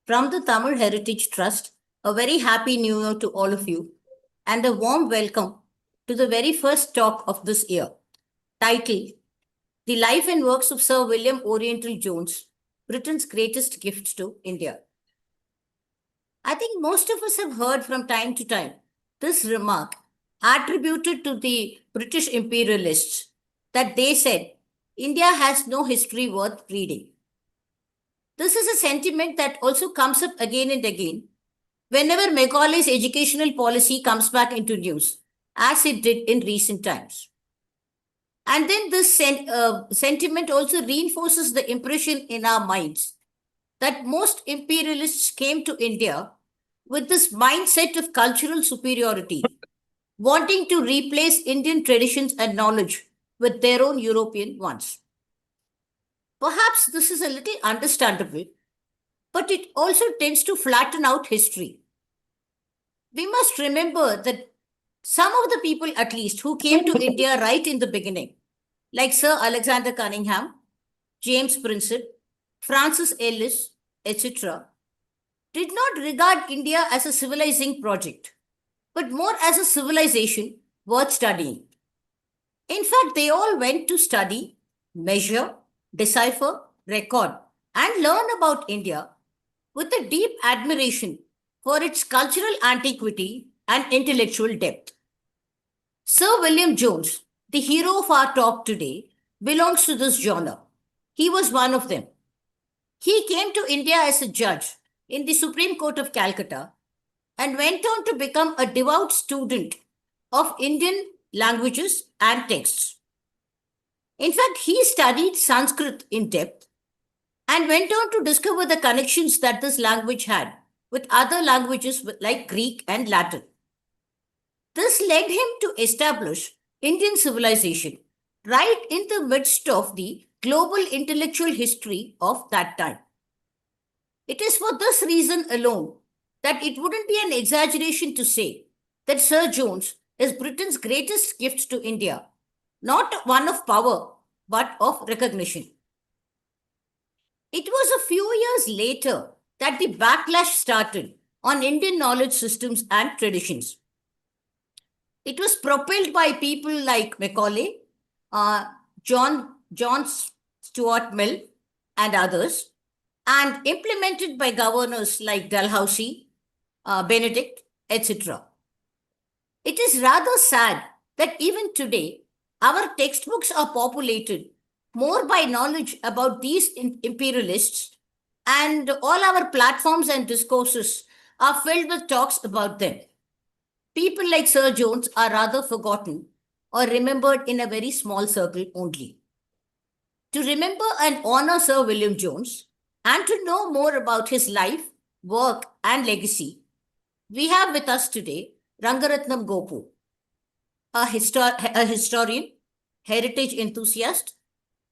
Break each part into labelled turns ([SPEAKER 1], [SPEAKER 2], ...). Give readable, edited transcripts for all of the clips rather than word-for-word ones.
[SPEAKER 1] From the Tamil Heritage Trust, a very happy new year to all of you and a warm welcome to the very first talk of this year, titled The Life and Works of Sir William Oriental Jones, Britain's Greatest Gift to India. I think most of us have heard from time to time this remark attributed to the British imperialists that they said India has no history worth reading. This is a sentiment that also comes up again and again whenever Macaulay's educational policy comes back into news, as it did in recent times. And then this sentiment also reinforces the impression in our minds that most imperialists came to India with this mindset of cultural superiority, wanting to replace Indian traditions and knowledge with their own European ones. Perhaps this is a little understandable, but it also tends to flatten out history. We must remember that some of the people, at least, who came to India right in the beginning, like Sir Alexander Cunningham, James Prinsep, Francis Ellis, etc., did not regard India as a civilizing project, but more as a civilization worth studying. In fact, they all went to study, measure, decipher, record, and learn about India with a deep admiration for its cultural antiquity and intellectual depth. Sir William Jones, the hero of our talk today, belongs to this genre. He was one of them. He came to India as a judge in the Supreme Court of Calcutta and went on to become a devout student of Indian languages and texts. In fact, he studied Sanskrit in depth and went on to discover the connections that this language had with other languages like Greek and Latin. This led him to establish Indian civilization right in the midst of the global intellectual history of that time. It is for this reason alone that it wouldn't be an exaggeration to say that Sir Jones is Britain's greatest gift to India, not one of power, but of recognition. It was a few years later that the backlash started on Indian knowledge systems and traditions. It was propelled by people like Macaulay, John Stuart Mill, and others, and implemented by governors like Dalhousie, Benedict, etc. It is rather sad that even today, our textbooks are populated more by knowledge about these imperialists, and all our platforms and discourses are filled with talks about them. People like Sir Jones are rather forgotten or remembered in a very small circle only. To remember and honor Sir William Jones and to know more about his life, work, and legacy, we have with us today Rangarathnam Gopu, a historian, heritage enthusiast,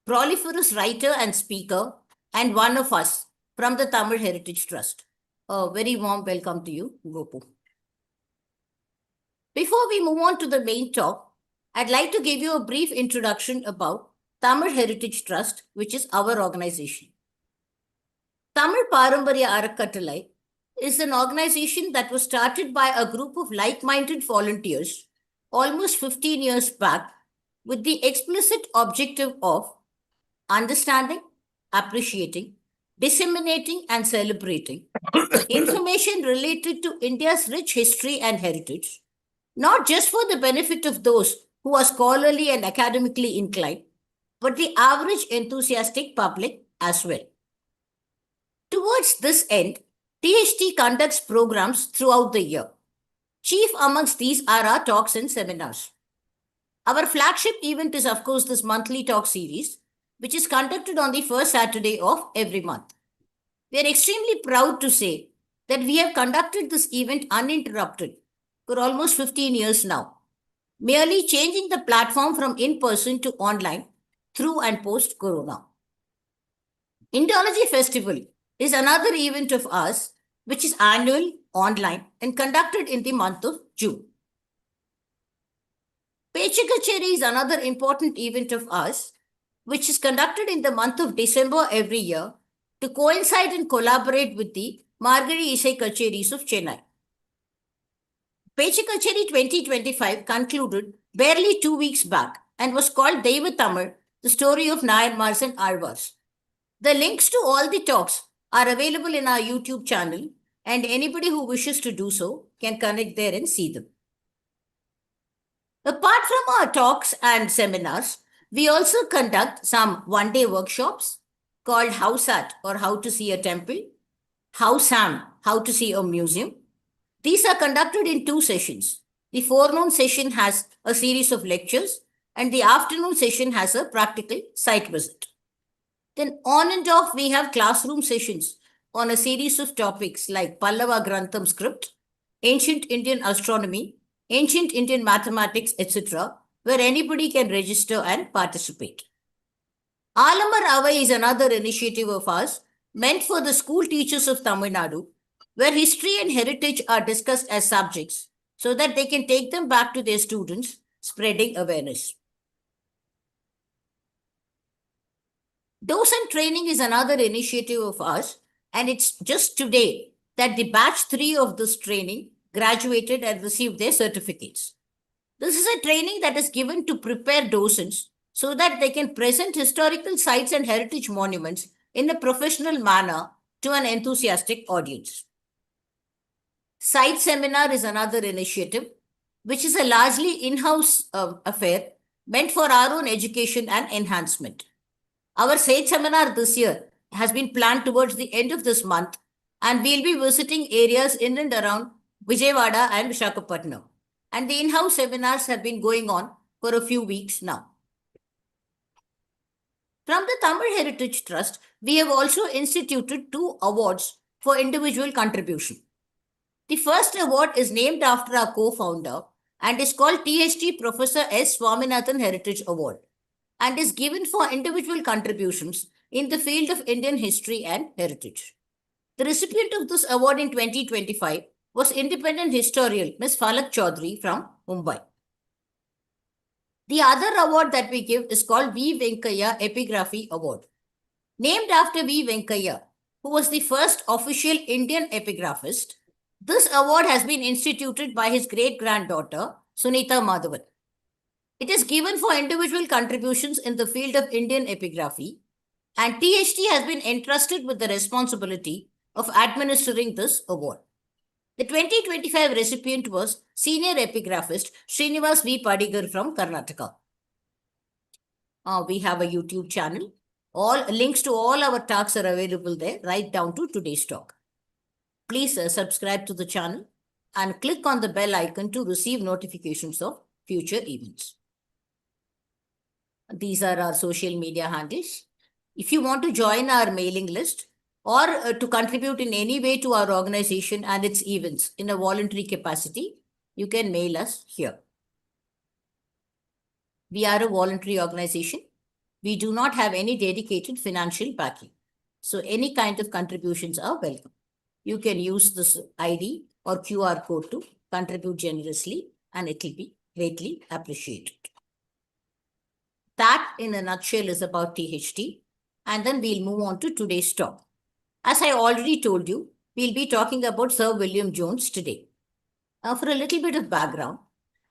[SPEAKER 1] proliferous writer and speaker, and one of us from the Tamil Heritage Trust. A very warm welcome to you, Gopu. Before we move on to the main talk, I'd like to give you a brief introduction about Tamil Heritage Trust, which is our organization. Tamil Paramparya Arakattalai is an organization that was started by a group of like-minded volunteers almost 15 years back with the explicit objective of understanding, appreciating, disseminating, and celebrating information related to India's rich history and heritage, not just for the benefit of those who are scholarly and academically inclined, but the average enthusiastic public as well. Towards this end, THT conducts programs throughout the year. Chief amongst these are our talks and seminars. Our flagship event is, of course, this monthly talk series, which is conducted on the first Saturday of every month. We are extremely proud to say that we have conducted this event uninterrupted for almost 15 years now, merely changing the platform from in-person to online through and post-corona. Indology Festival is another event of ours, which is annual, online, and conducted in the month of June. Pechakacheri is another important event of ours, which is conducted in the month of December every year to coincide and collaborate with the Margari Isai Kacheris of Chennai. Pecha Kacheri 2025 concluded barely 2 weeks back and was called Deva Tamil, the story of Nayarmars and Alvars. The links to all the talks are available in our YouTube channel, and anybody who wishes to do so can connect there and see them. Apart from our talks and seminars, we also conduct some one-day workshops called House Art or How to See a Temple, House Ham, How to See a Museum. These are conducted in 2 sessions. The forenoon session has a series of lectures, and the afternoon session has a practical site visit. Then on and off, we have classroom sessions on a series of topics like Pallava Grantham script, ancient Indian astronomy, ancient Indian mathematics, etc., where anybody can register and participate. Alamar Avai is another initiative of ours meant for the school teachers of Tamil Nadu, where history and heritage are discussed as subjects so that they can take them back to their students, spreading awareness. Docent training is another initiative of ours, and it's just today that the batch 3 of this training graduated and received their certificates. This is a training that is given to prepare docents so that they can present historical sites and heritage monuments in a professional manner to an enthusiastic audience. Site seminar is another initiative, which is a largely in-house affair meant for our own education and enhancement. Our site seminar this year has been planned towards the end of this month, and we'll be visiting areas in and around Vijayawada and Visakhapatnam. And the in-house seminars have been going on for a few weeks now. From the Tamil Heritage Trust, we have also instituted 2 awards for individual contribution. The first award is named after our co-founder and is called THT Professor S. Swaminathan Heritage Award and is given for individual contributions in the field of Indian history and heritage. The recipient of this award in 2025 was independent historian Ms. Falak Chaudhary from Mumbai. The other award that we give is called V. Venkaya Epigraphy Award. Named after V. Venkaya, who was the first official Indian epigraphist, this award has been instituted by his great-granddaughter, Sunita Madhavan. It is given for individual contributions in the field of Indian epigraphy, and THT has been entrusted with the responsibility of administering this award. The 2025 recipient was senior epigraphist Srinivas V. Padigar from Karnataka. We have a YouTube channel. All links to all our talks are available there, right down to today's talk. Please subscribe to the channel and click on the bell icon to receive notifications of future events. These are our social media handles. If you want to join our mailing list or to contribute in any way to our organization and its events in a voluntary capacity, you can mail us here. We are a voluntary organization. We do not have any dedicated financial backing. So any kind of contributions are welcome. You can use this ID or QR code to contribute generously, and it will be greatly appreciated. That in a nutshell is about THT, and then we'll move on to today's talk. As I already told you, we'll be talking about Sir William Jones today. For a little bit of background,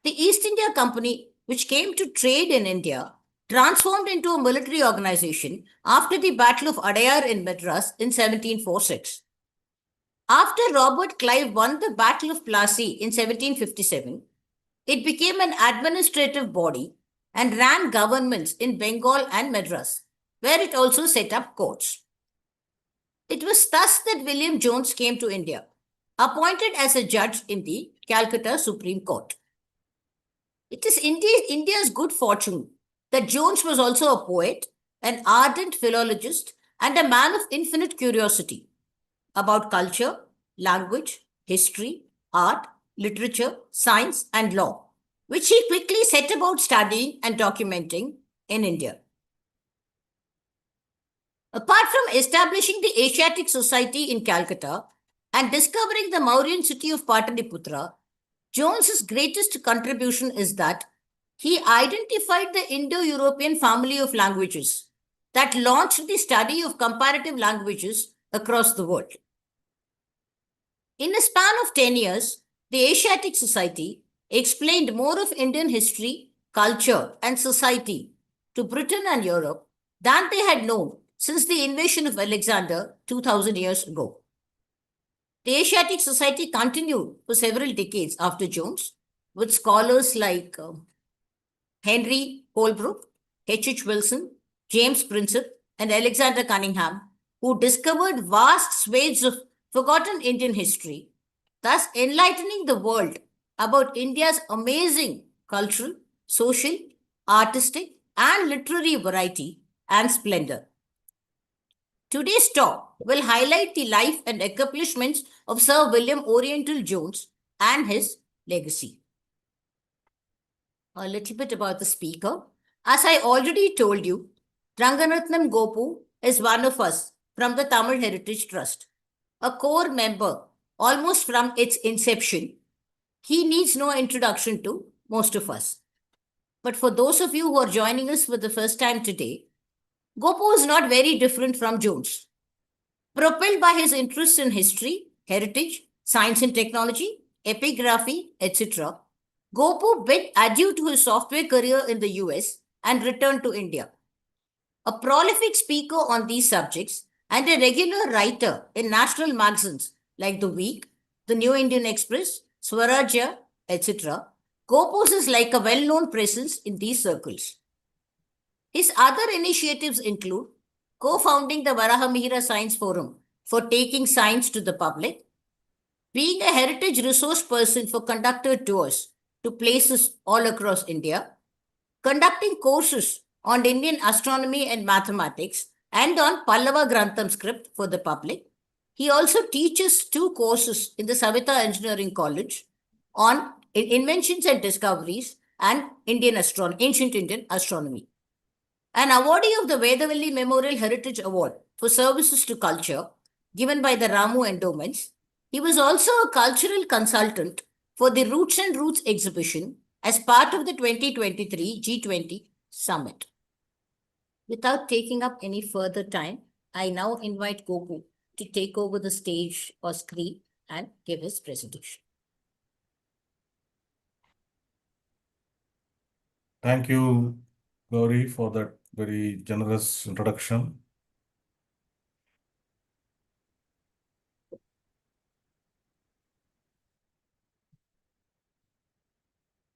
[SPEAKER 1] the East India Company, which came to trade in India, transformed into a military organization after the Battle of Adayar in Madras in 1746. After Robert Clive won the Battle of Plassey in 1757, it became an administrative body and ran governments in Bengal and Madras, where it also set up courts. It was thus that William Jones came to India, appointed as a judge in the Calcutta Supreme Court. It is India's good fortune that Jones was also a poet, an ardent philologist, and a man of infinite curiosity about culture, language, history, art, literature, science, and law, which he quickly set about studying and documenting in India. Apart from establishing the Asiatic Society in Calcutta and discovering the Mauryan city of Pataliputra, Jones's greatest contribution is that he identified the Indo-European family of languages that launched the study of comparative languages across the world. In a span of 10 years, the Asiatic Society explained more of Indian history, culture, and society to Britain and Europe than they had known since the invasion of Alexander 2000 years ago. The Asiatic Society continued for several decades after Jones, with scholars like Henry Holbrook, H. Wilson, James Prinsep, and Alexander Cunningham, who discovered vast swathes of forgotten Indian history, thus enlightening the world about India's amazing cultural, social, artistic, and literary variety and splendor. Today's talk will highlight the life and accomplishments of Sir William Oriental Jones and his legacy. A little bit about the speaker. As I already told you, Rangarathnam Gopu is one of us from the Tamil Heritage Trust, a core member almost from its inception. He needs no introduction to most of us. But for those of you who are joining us for the first time today, Gopu is not very different from Jones. Propelled by his interest in history, heritage, science and technology, epigraphy, etc., Gopu bid adieu to his software career in the US and returned to India. A prolific speaker on these subjects and a regular writer in national magazines like The Week, The New Indian Express, Swarajya, etc., Gopu is like a well known presence in these circles. His other initiatives include co founding the Varahamihira Science Forum for taking science to the public, being a heritage resource person for conducted tours to places all across India, conducting courses on Indian astronomy and mathematics and on Pallava Grantham script for the public. He also teaches 2 courses in the Savita Engineering College on inventions and discoveries and ancient Indian astronomy. An awardee of the Vedavalli Memorial Heritage Award for services to culture given by the Ramu Endowments, he was also a cultural consultant for the Roots and Roots exhibition as part of the 2023 G20 summit. Without taking up any further time, I now invite Gopu to take over the stage or screen and give his presentation.
[SPEAKER 2] Thank you, Gauri, for that very generous introduction.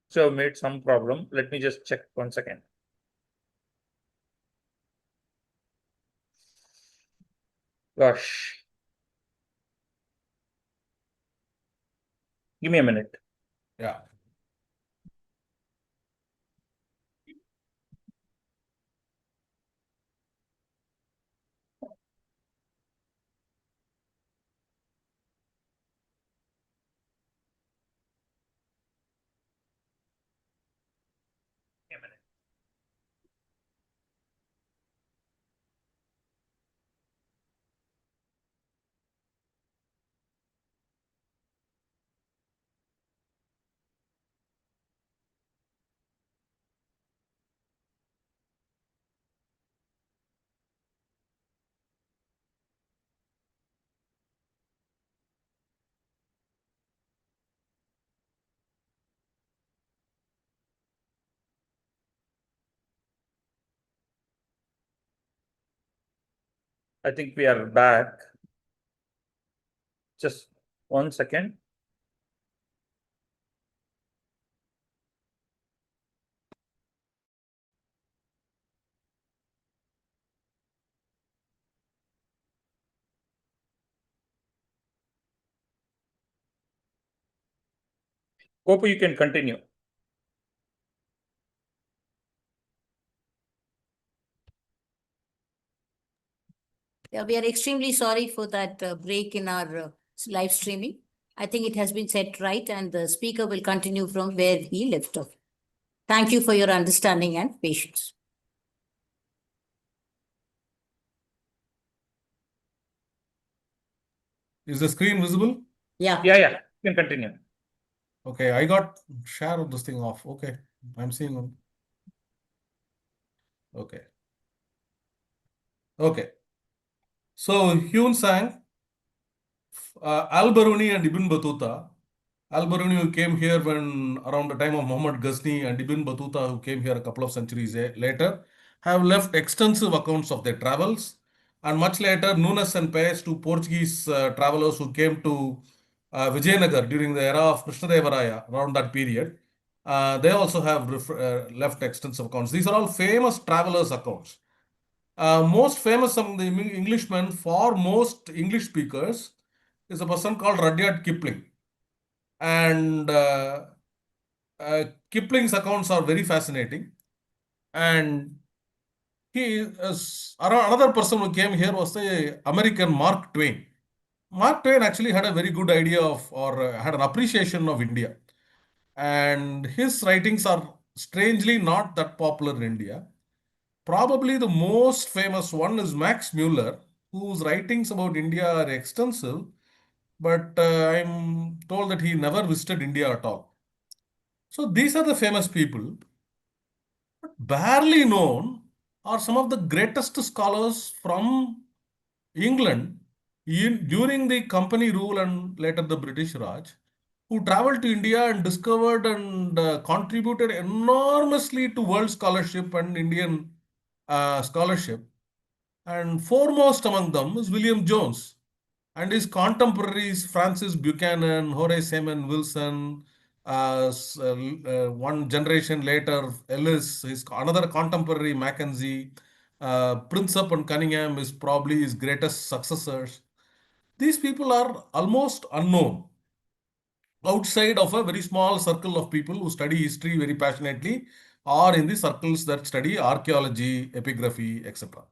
[SPEAKER 3] So I've made some problem. Let me just check 1 second. Gosh. Give me a minute.
[SPEAKER 2] Yeah.
[SPEAKER 3] I think we are back. Just 1 second. Gopu, you can continue.
[SPEAKER 1] Yeah, we are extremely sorry for that break in our live streaming. I think it has been set right, and the speaker will continue from where he left off. Thank you for your understanding and patience.
[SPEAKER 2] Is the screen visible?
[SPEAKER 1] Yeah.
[SPEAKER 3] Yeah. You can continue.
[SPEAKER 2] Okay, I got share of this thing off. Okay, I'm seeing them. Okay. Okay. So Hyun Sang Al-Biruni and Ibn Battuta. Al-Biruni, who came here when around the time of Muhammad Ghazni, and Ibn Battuta, who came here a couple of centuries later, have left extensive accounts of their travels. And much later, Nunes and Paes, two Portuguese travelers who came to Vijayanagar during the era of Krishnadevaraya, around that period, they also have left extensive accounts. These are all famous travelers' accounts. Most famous among the Englishmen for most English speakers is a person called Rudyard Kipling. And Kipling's accounts are very fascinating. And he is another person who came here was the American Mark Twain. Mark Twain actually had a very good idea of, or had an appreciation of India. And his writings are strangely not that popular in India. Probably the most famous one is Max Muller, whose writings about India are extensive, but I'm told that he never visited India at all. So these are the famous people. Barely known are some of the greatest scholars from England during the company rule and later the British Raj, who traveled to India and discovered and contributed enormously to world scholarship and Indian scholarship. And foremost among them is William Jones. And his contemporaries, Francis Buchanan, Horace Heman Wilson, one generation later, Ellis, his another contemporary, Mackenzie, Prinsep and Cunningham is probably his greatest successors. These people are almost unknown outside of a very small circle of people who study history very passionately, or in the circles that study archaeology, epigraphy, etc.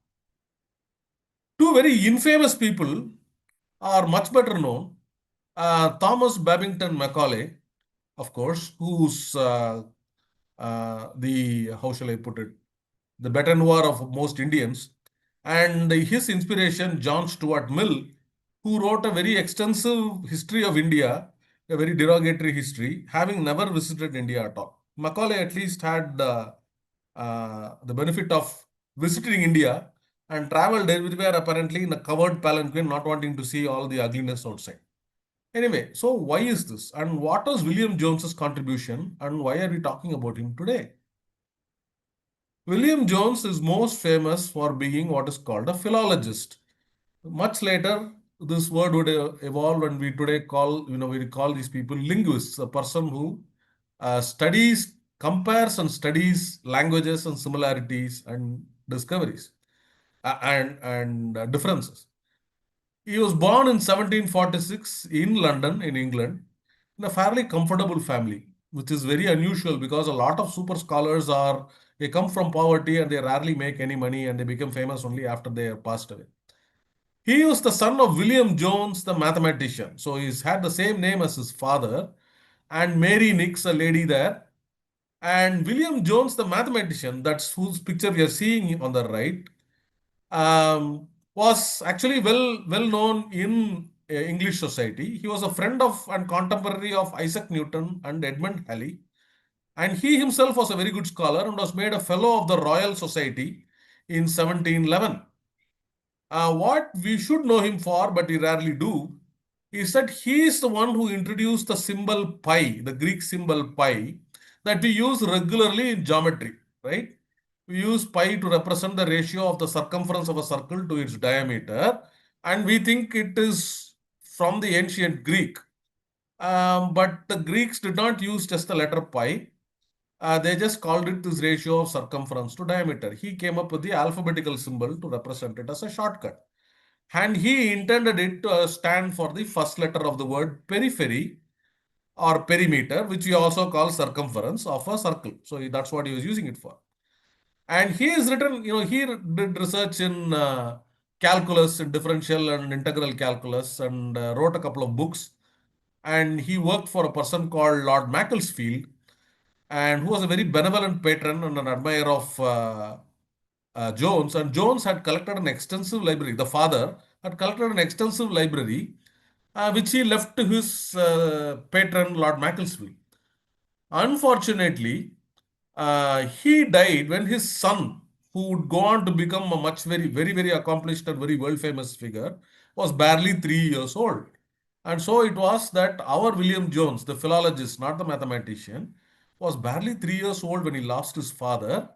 [SPEAKER 2] Two very infamous people are much better known. Thomas Babington Macaulay, of course, who's how shall I put it, the bête noire of most Indians, and his inspiration, John Stuart Mill, who wrote a very extensive history of India, a very derogatory history, having never visited India at all. Macaulay at least had the benefit of visiting India and traveled everywhere apparently in a covered palanquin, not wanting to see all the ugliness outside. Anyway, so why is this? And what was William Jones's contribution? And why are we talking about him today? William Jones is most famous for being what is called a philologist. Much later, this word would evolve, and we today call, we call these people linguists, a person who compares and studies languages and similarities and discoveries and differences. He was born in 1746 in London, in England, in a fairly comfortable family, which is very unusual because a lot of super scholars they come from poverty and they rarely make any money and they become famous only after they have passed away. He was the son of William Jones, the mathematician. So he's had the same name as his father, and Mary Nix, a lady there. And William Jones, the mathematician, that's whose picture we are seeing on the right, was actually well known in English society. He was a friend of and contemporary of Isaac Newton and Edmund Halley. And he himself was a very good scholar and was made a fellow of the Royal Society in 1711. What we should know him for, but we rarely do, is that he is the one who introduced the symbol pi, the Greek symbol pi, that we use regularly in geometry, right? We use pi to represent the ratio of the circumference of a circle to its diameter, and we think it is from the ancient Greek. But the Greeks did not use just the letter pi. They just called it this ratio of circumference to diameter. He came up with the alphabetical symbol to represent it as a shortcut. And he intended it to stand for the first letter of the word periphery or perimeter, which we also call circumference of a circle. So that's what he was using it for. And he has written, he did research in calculus, in differential and integral calculus, and wrote a couple of books. And he worked for a person called Lord Macclesfield, and who was a very benevolent patron and an admirer of Jones. And Jones had collected an extensive library. The father had collected an extensive library, which he left to his patron, Lord Macclesfield. Unfortunately, he died when his son, who would go on to become a very accomplished and very world famous figure, was barely 3 years old. And so it was that our William Jones, the philologist, not the mathematician, was barely 3 years old when he lost his father.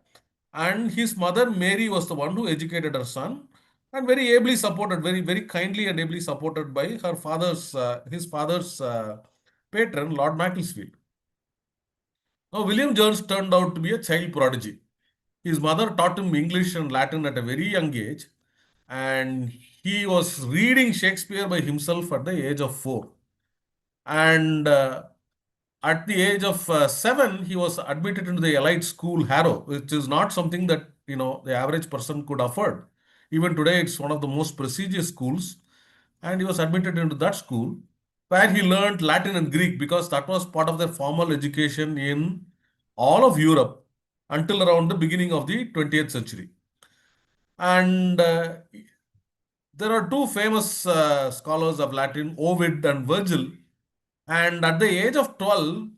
[SPEAKER 2] And his mother, Mary, was the one who educated her son and very ably supported, very kindly and ably supported by his father's patron, Lord Macclesfield. Now, William Jones turned out to be a child prodigy. His mother taught him English and Latin at a very young age, and he was reading Shakespeare by himself at the age of 4. And at the age of 7, he was admitted into the elite school Harrow, which is not something that the average person could afford. Even today, it's one of the most prestigious schools, and he was admitted into that school where he learned Latin and Greek because that was part of their formal education in all of Europe until around the beginning of the 20th century. And there are two famous scholars of Latin, Ovid and Virgil. And at the age of 12,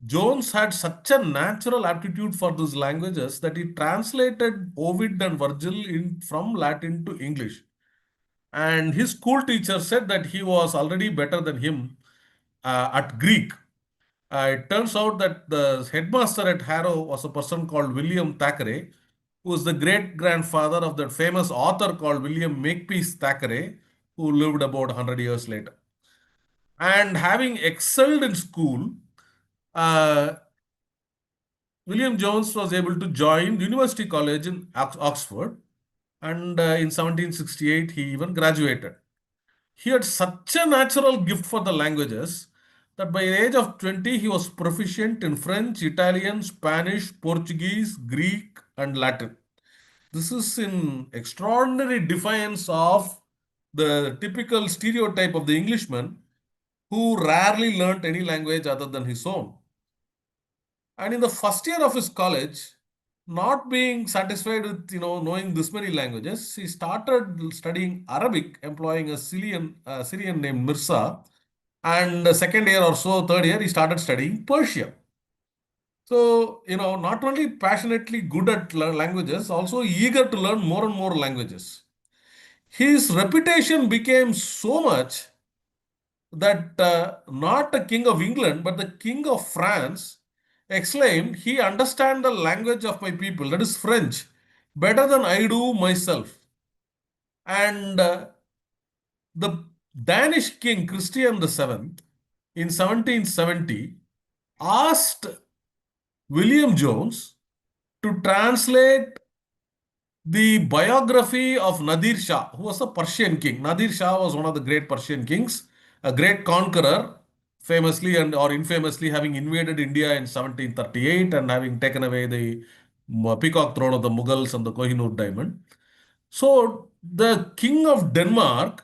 [SPEAKER 2] Jones had such a natural aptitude for these languages that he translated Ovid and Virgil from Latin to English. And his school teacher said that he was already better than him at Greek. It turns out that the headmaster at Harrow was a person called William Thackeray, who was the great grandfather of that famous author called William Makepeace Thackeray, who lived about 100 years later. And having excelled in school, uh, William Jones was able to join University College in Oxford, and in 1768 he even graduated. He had such a natural gift for the languages that by the age of 20 he was proficient in French, Italian, Spanish, Portuguese, Greek, and Latin. This is in extraordinary defiance of the typical stereotype of the Englishman who rarely learnt any language other than his own. And in the first year of his college, not being satisfied with knowing this many languages, he started studying Arabic, employing a Syrian named Mirza. And the second year or so, third year, he started studying Persian. So, not only passionately good at languages, also eager to learn more and more languages. His reputation became so much that not the King of England, but the King of France exclaimed, "He understands the language of my people, that is French, better than I do myself." And the Danish king Christian VII in 1770 asked William Jones to translate the biography of Nadir Shah, who was a Persian king. Nadir Shah was one of the great Persian kings, a great conqueror, famously and or infamously having invaded India in 1738 and having taken away the peacock throne of the Mughals and the Kohinoor diamond. So the king of Denmark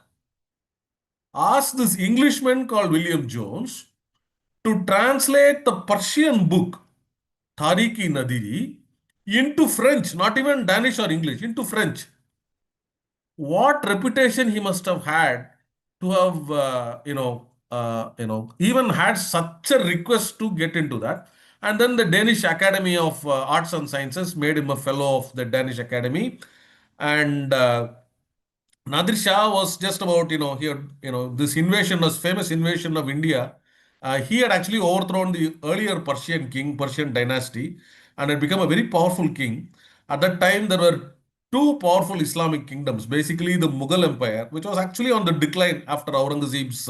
[SPEAKER 2] asked this Englishman called William Jones to translate the Persian book Tarikh-i-Nadiri into French, not even Danish or English, into French. What reputation he must have had to have, even had such a request to get into that. And then the Danish Academy of Arts and Sciences made him a fellow of the Danish Academy. And Nadir Shah was just about, he had, this invasion was famous invasion of India. He had actually overthrown the earlier Persian dynasty, and had become a very powerful king. At that time, there were two powerful Islamic kingdoms, basically the Mughal Empire, which was actually on the decline after Aurangzeb's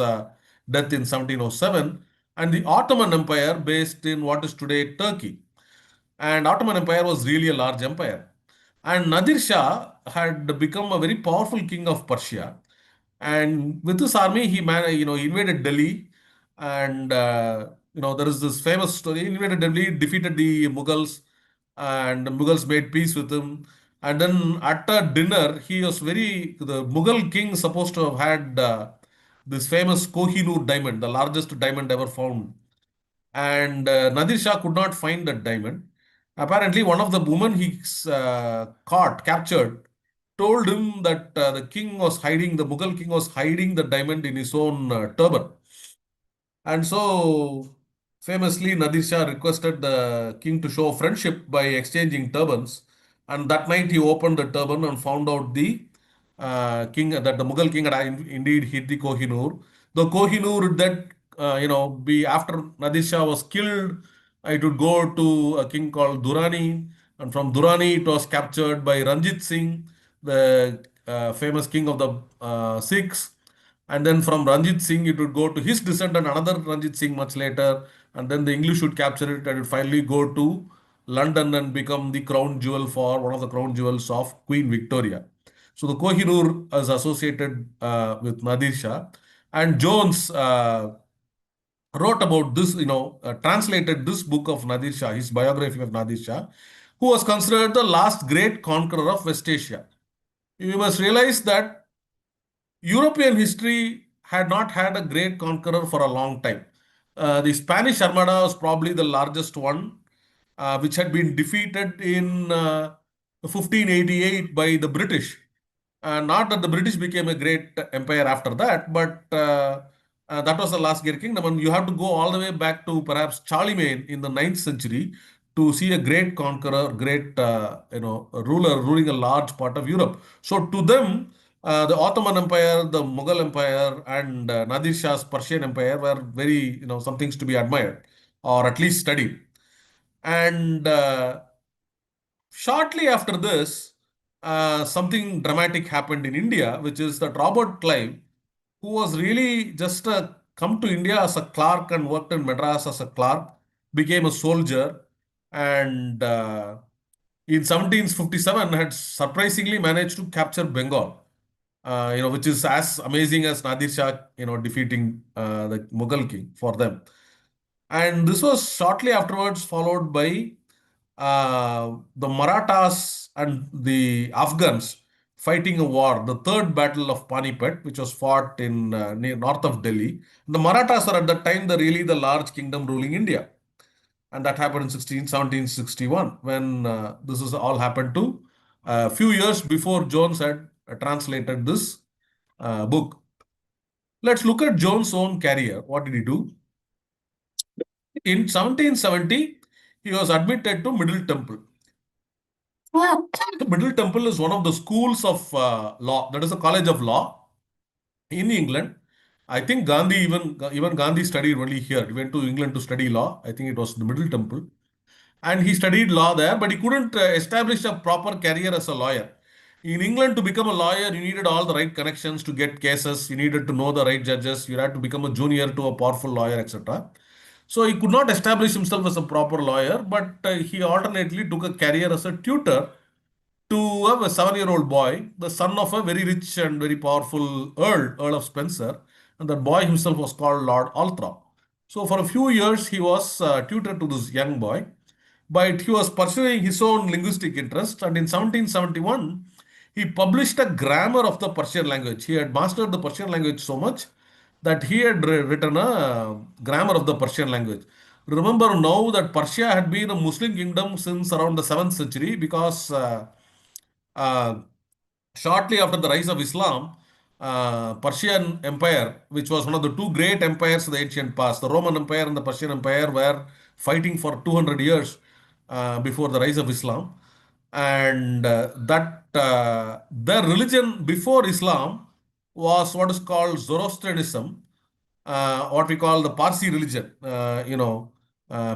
[SPEAKER 2] death in 1707, and the Ottoman Empire based in what is today Turkey. And Ottoman Empire was really a large empire. And Nadir Shah had become a very powerful king of Persia. And with his army, he invaded Delhi. And, there is this famous story. He invaded Delhi, defeated the Mughals, and the Mughals made peace with him. And then at a dinner, the Mughal king supposed to have had this famous Kohinoor diamond, the largest diamond ever found. And Nadir Shah could not find that diamond. Apparently, one of the women he captured, told him that the Mughal king was hiding the diamond in his own turban. And so, famously, Nadir Shah requested the king to show friendship by exchanging turbans. And that night, he opened the turban and found out the Mughal king had indeed hid the Kohinoor. The Kohinoor that be after Nadir Shah was killed, it would go to a king called Durrani, and from Durrani it was captured by Ranjit Singh, the famous king of the Sikhs. And then from Ranjit Singh, it would go to his descendant, another Ranjit Singh much later. And then the English would capture it and it would finally go to London and become the crown jewel for one of the crown jewels of Queen Victoria. So the Kohinoor is associated with Nadir Shah. And Jones wrote about this, translated this book of Nadir Shah, his biography of Nadir Shah, who was considered the last great conqueror of West Asia. You must realize that European history had not had a great conqueror for a long time. The Spanish Armada was probably the largest one, which had been defeated in 1588 by the British. Not that the British became a great empire after that, but that was the last great kingdom. And you have to go all the way back to perhaps Charlemagne in the 9th century to see a great conqueror, great ruler ruling a large part of Europe. So to them, the Ottoman Empire, the Mughal Empire, and Nadir Shah's Persian Empire were very, some things to be admired or at least studied. And shortly after this, something dramatic happened in India, which is that Robert Clive, who was really just come to India as a clerk and worked in Madras as a clerk, became a soldier, and in 1757 had surprisingly managed to capture Bengal, which is as amazing as Nadir Shah, defeating the Mughal king for them. And this was shortly afterwards followed by the Marathas and the Afghans fighting a war, the third battle of Panipat, which was fought in near north of Delhi. The Marathas are at that time the large kingdom ruling India. And that happened in 1761 when this is all happened to a few years before Jones had translated this book. Let's look at Jones' own career. What did he do? In 1770, he was admitted to Middle Temple. The Middle Temple is one of the schools of law. That is a college of law in England. I think Gandhi even Gandhi studied only here. He went to England to study law. I think it was the Middle Temple, and he studied law there. But he couldn't establish a proper career as a lawyer. In England, to become a lawyer, you needed all the right connections to get cases. You needed to know the right judges. You had to become a junior to a powerful lawyer, etc. So he could not establish himself as a proper lawyer, but he alternately took a career as a tutor to a 7-year-old boy, the son of a very rich and very powerful Earl of Spencer, and that boy himself was called Lord Althorp. So for a few years, he was tutor to this young boy, but he was pursuing his own linguistic interest, and in 1771, he published a grammar of the Persian language. He had mastered the Persian language so much that he had written a grammar of the Persian language. Remember now that Persia had been a Muslim kingdom since around the 7th century because uh, shortly after the rise of Islam, Persian Empire, which was one of the two great empires of the ancient past, the Roman Empire and the Persian Empire were fighting for 200 years before the rise of Islam. And their religion before Islam was what is called Zoroastrianism, what we call the Parsi religion.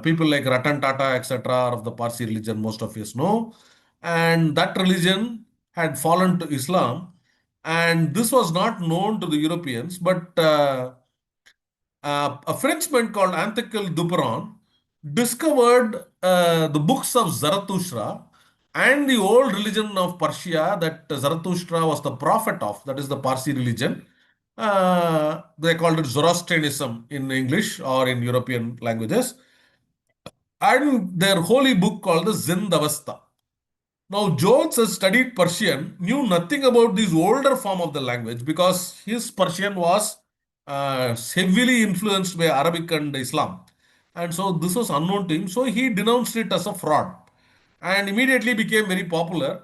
[SPEAKER 2] People like Ratan Tata, etc., of the Parsi religion, most of us know. And that religion had fallen to Islam. And this was not known to the Europeans, but a Frenchman called Anthekel Duperon discovered the books of Zarathustra and the old religion of Persia that Zarathustra was the prophet of, that is the Parsi religion. They called it Zoroastrianism in English or in European languages. And their holy book called the Zindavasta. Now, Jones has studied Persian, knew nothing about this older form of the language because his Persian was heavily influenced by Arabic and Islam. And so this was unknown to him. So he denounced it as a fraud and immediately became very popular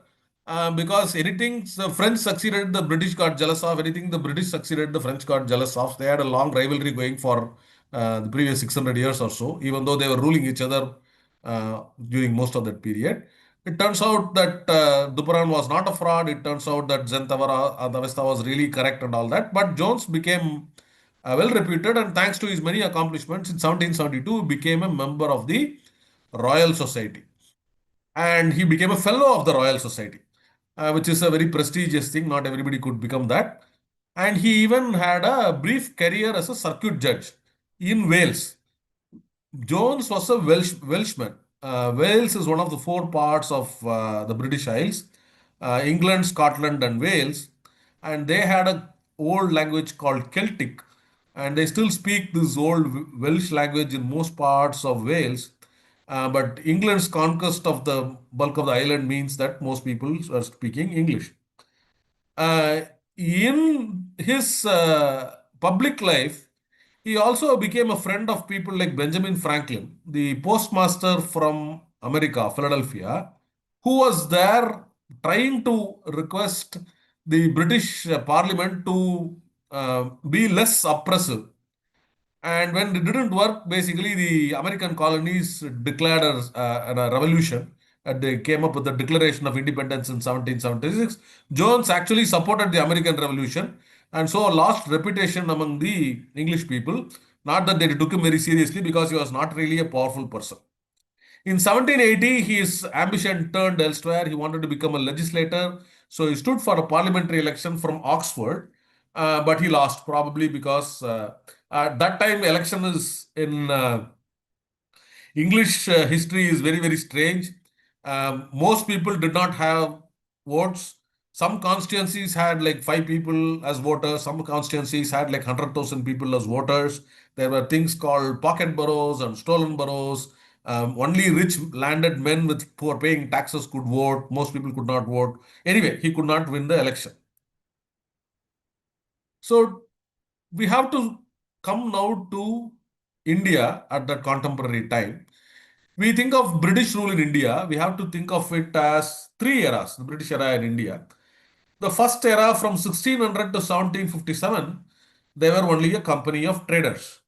[SPEAKER 2] because anything the French succeeded, the British got jealous of. Anything the British succeeded, the French got jealous of. They had a long rivalry going for the previous 600 years or so, even though they were ruling each other during most of that period. It turns out that Duperon was not a fraud. It turns out that Zen Tavara Davesta was really correct and all that. But Jones became well reputed, and thanks to his many accomplishments, in 1772 he became a member of the Royal Society, and he became a fellow of the Royal Society, which is a very prestigious thing. Not everybody could become that. And he even had a brief career as a circuit judge in Wales. Jones was a Welshman. Wales is one of the four parts of the British Isles, England, Scotland, and Wales, and they had a old language called Celtic, and they still speak this old Welsh language in most parts of Wales. But England's conquest of the bulk of the island means that most people are speaking English. Uh, in his public life, he also became a friend of people like Benjamin Franklin, the postmaster from America, Philadelphia, who was there trying to request the British Parliament to be less oppressive. And when it didn't work, basically the American colonies declared a revolution. And they came up with the Declaration of Independence in 1776. Jones actually supported the American Revolution and so lost reputation among the English people. Not that they took him very seriously because he was not really a powerful person. In 1780, his ambition turned elsewhere. He wanted to become a legislator. So he stood for a parliamentary election from Oxford, but he lost probably because at that time election is in English history is very, very strange. Most people did not have votes. Some constituencies had like 5 people as voters. Some constituencies had like 100,000 people as voters. There were things called pocket boroughs and stolen boroughs. Only rich landed men with who are paying taxes could vote. Most people could not vote. Anyway, he could not win the election. So we have to come now to India at that contemporary time. We think of British rule in India, we have to think of it as three eras, the British era in India. The first era from 1600 to 1757, they were only a company of traders.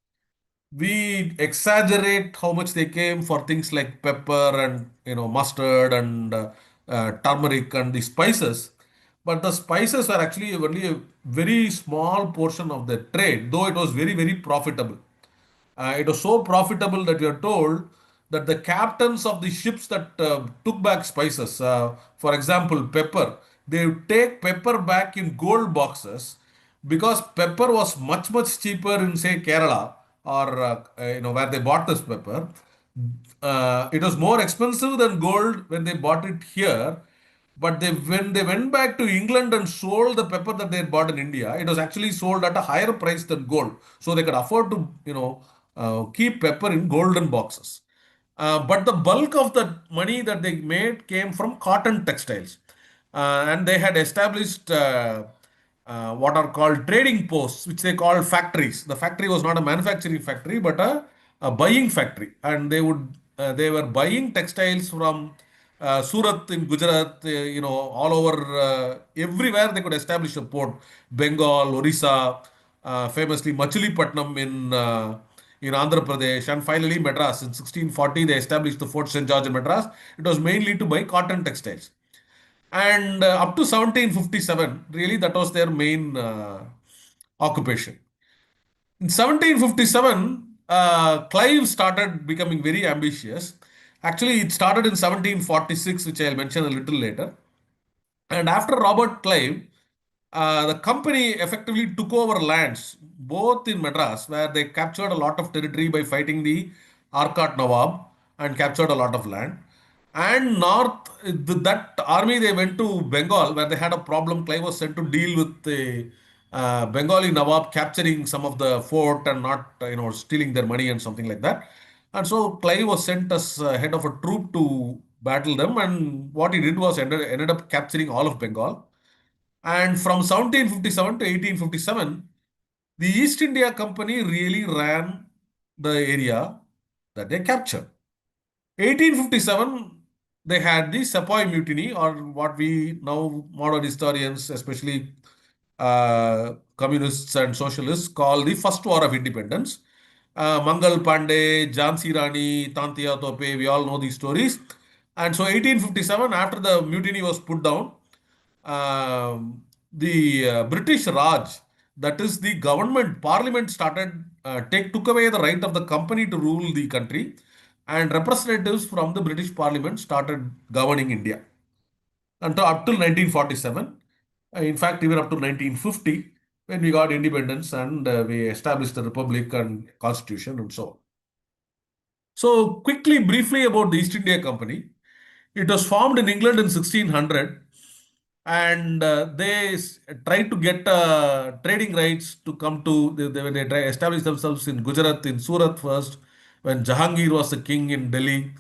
[SPEAKER 2] We exaggerate how much they came for things like pepper and mustard and turmeric and the spices, but the spices are actually only a very small portion of the trade, though it was very, very profitable. It was so profitable that we are told that the captains of the ships that took back spices, for example, pepper, they would take pepper back in gold boxes because pepper was much, much cheaper in, say, Kerala or where they bought this pepper. It was more expensive than gold when they bought it here. But when they went back to England and sold the pepper that they had bought in India, it was actually sold at a higher price than gold. So they could afford to, keep pepper in golden boxes. But the bulk of the money that they made came from cotton textiles. And they had established what are called trading posts, which they called factories. The factory was not a manufacturing factory, but a buying factory. And they were buying textiles from Surat in Gujarat, all over everywhere they could establish a port. Bengal, Orissa, famously Machilipatnam in Andhra Pradesh, and finally Madras. In 1640, they established the Fort St. George in Madras. It was mainly to buy cotton textiles. And up to 1757, really, that was their main occupation. In 1757, Clive started becoming very ambitious. Actually, it started in 1746, which I'll mention a little later. And after Robert Clive, the company effectively took over lands, both in Madras, where they captured a lot of territory by fighting the Arcot Nawab and captured a lot of land. And north, that army they went to Bengal, where they had a problem. Clive was sent to deal with the Bengali Nawab capturing some of the fort and not, stealing their money and something like that. And so Clive was sent as head of a troop to battle them. And what he did was ended up capturing all of Bengal. And from 1757 to 1857, the East India Company really ran the area that they captured. 1857, they had the Sepoy Mutiny, or what we now modern historians, especially communists and socialists, call the First War of Independence. Mangal Pandey, Jhansi Rani, Tantiya Tope, we all know these stories. And so 1857, after the mutiny was put down, the British Raj, That is, the government, parliament started, took away the right of the company to rule the country, and representatives from the British parliament started governing India until up till 1947. In fact, even up to 1950, when we got independence and we established the republic and constitution and so on. So, quickly, briefly about the East India Company. It was formed in England in 1600, and they tried to get trading rights to come to, when they established themselves in Gujarat, in Surat first, when Jahangir was the king in Delhi.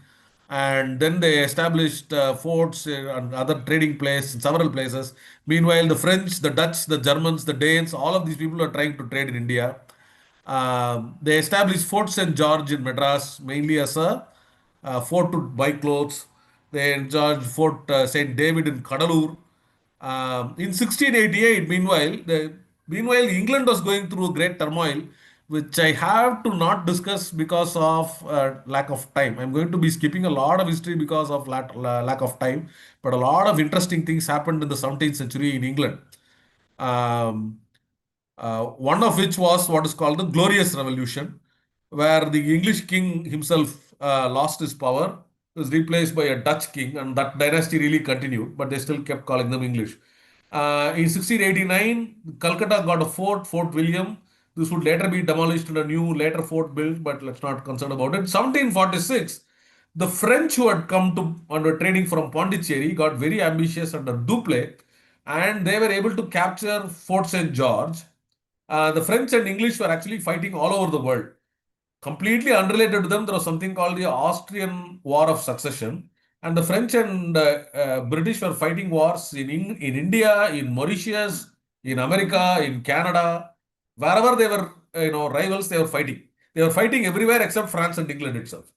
[SPEAKER 2] And then they established forts and other trading places in several places. Meanwhile, the French, the Dutch, the Germans, the Danes, all of these people are trying to trade in India. They established Fort St. George in Madras, mainly as a fort to buy clothes. They established Fort St. David in Kadalur. In 1688, meanwhile, England was going through a great turmoil, which I have to not discuss because of lack of time. I'm going to be skipping a lot of history because of lack of time, but a lot of interesting things happened in the 17th century in England. Um, one of which was what is called the Glorious Revolution, where the English king himself lost his power, was replaced by a Dutch king, and that dynasty really continued, but they still kept calling them English. In 1689, Calcutta got a fort, Fort William. This would later be demolished and a new later fort built, but let's not concern about it. 1746, the French who had come to under trading from Pondicherry got very ambitious under Dupleix, and they were able to capture Fort St. George. The French and English were actually fighting all over the world. Completely unrelated to them, there was something called the Austrian War of Succession. And the French and British were fighting wars in India, in Mauritius, in America, in Canada. Wherever they were, rivals, they were fighting. They were fighting everywhere except France and England itself.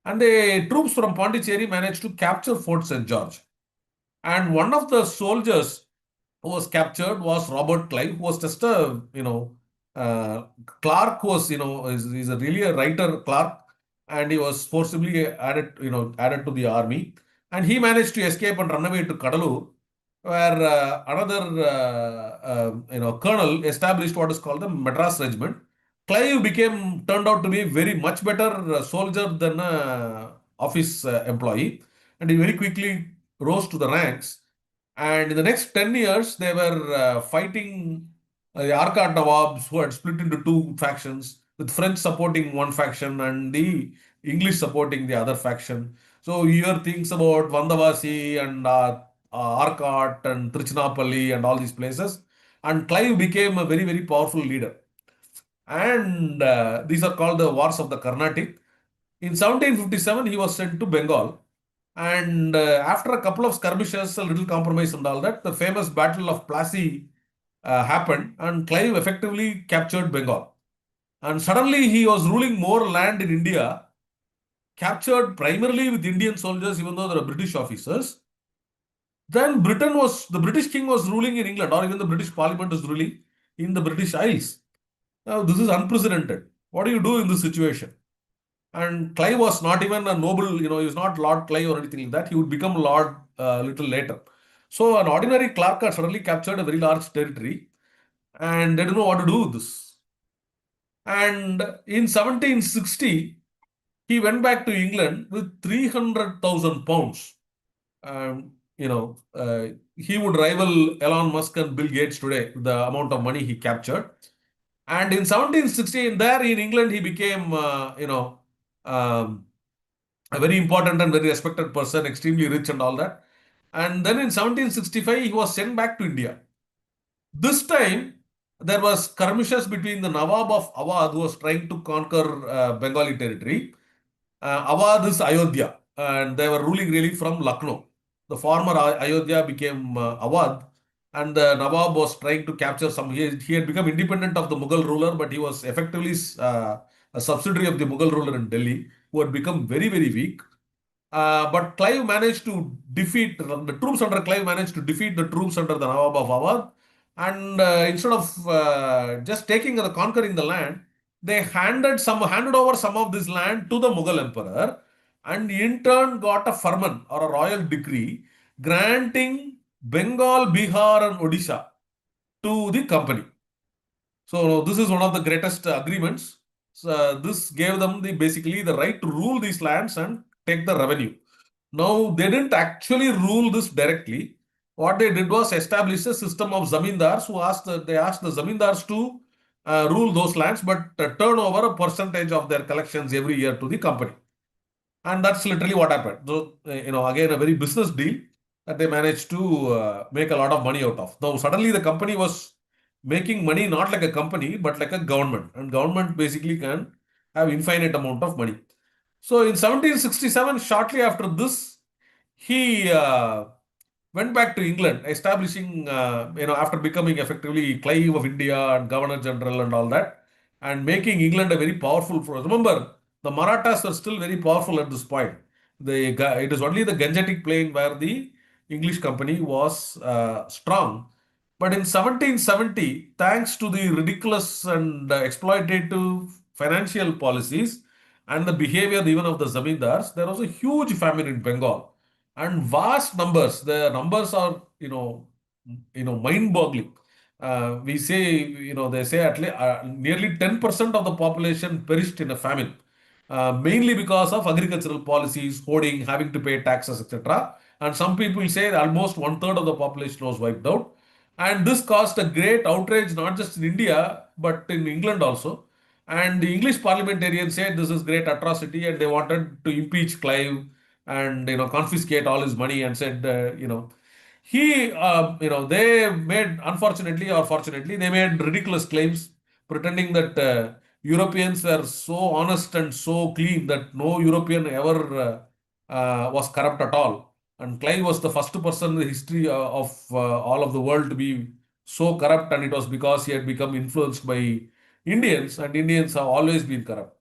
[SPEAKER 2] And the troops from Pondicherry managed to capture Fort St. George. And one of the soldiers who was captured was Robert Clive, who was just a, clerk, was, is a really a writer clerk, and he was forcibly added to the army. And he managed to escape and run away to Kadalur, where another, colonel established what is called the Madras Regiment. Clive turned out to be very much better soldier than a office employee, and he very quickly rose to the ranks. And in the next 10 years, they were fighting the Arcot Nawabs, who had split into two factions, with French supporting one faction and the English supporting the other faction. So you hear things about Vandavasi and Arcot and Trichinopalli and all these places. And Clive became a very, very powerful leader. And these are called the Wars of the Carnatic. In 1757, he was sent to Bengal. And after a couple of skirmishes, a little compromise and all that, the famous Battle of Plassey happened, and Clive effectively captured Bengal. And suddenly he was ruling more land in India, captured primarily with Indian soldiers, even though there are British officers. Then the British king was ruling in England, or even the British Parliament was ruling in the British Isles. Now, this is unprecedented. What do you do in this situation? And Clive was not even a noble, he was not Lord Clive or anything like that. He would become Lord a little later. So an ordinary clerk had suddenly captured a very large territory, and they don't know what to do with this. And in 1760, he went back to England with 300,000 pounds. He would rival Elon Musk and Bill Gates today, the amount of money he captured. And in 1760, there in England, he became, a very important and very respected person, extremely rich and all that. And then in 1765, he was sent back to India. This time, there was skirmishes between the Nawab of Awadh, who was trying to conquer Bengali territory. Awadh is Ayodhya, and they were ruling really from Lucknow. The former Ayodhya became Awadh, and the Nawab was trying to capture some. He had become independent of the Mughal ruler, but he was effectively a subsidiary of the Mughal ruler in Delhi, who had become very, very weak. But Clive managed to defeat the troops under Clive managed to defeat the troops under the Nawab of Awadh, and instead of just taking or conquering the land, they handed over some of this land to the Mughal emperor, and in turn got a firman or a royal decree granting Bengal, Bihar, and Odisha to the company. So this is one of the greatest agreements. So, this gave them basically the right to rule these lands and take the revenue. Now, they didn't actually rule this directly. What they did was establish a system of zamindars who they asked the zamindars to rule those lands, but turn over a percentage of their collections every year to the company. And that's literally what happened. So, again, a very business deal that they managed to make a lot of money out of. Now, suddenly the company was making money not like a company, but like a government. And government basically can have infinite amount of money. So, in 1767, shortly after this, he went back to England, establishing, after becoming effectively Clive of India and Governor General and all that, and making England a very powerful force. Remember, the Marathas were still very powerful at this point. It is only the Gangetic Plain where the English company was strong. But in 1770, thanks to the ridiculous and exploitative financial policies and the behavior even of the zamindars, there was a huge famine in Bengal and vast numbers. The numbers are mind-boggling. We say they say at least nearly 10% of the population perished in a famine, mainly because of agricultural policies, hoarding, having to pay taxes, etc. And some people say that almost one third of the population was wiped out. And this caused a great outrage not just in India but in England also. And the English parliamentarians said this is great atrocity, and they wanted to impeach Clive and confiscate all his money, and said they made, unfortunately or fortunately, they made ridiculous claims pretending that Europeans were so honest and so clean that no European ever was corrupt at all. And Clive was the first person in the history of all of the world to be so corrupt, and it was because he had become influenced by Indians, and Indians have always been corrupt.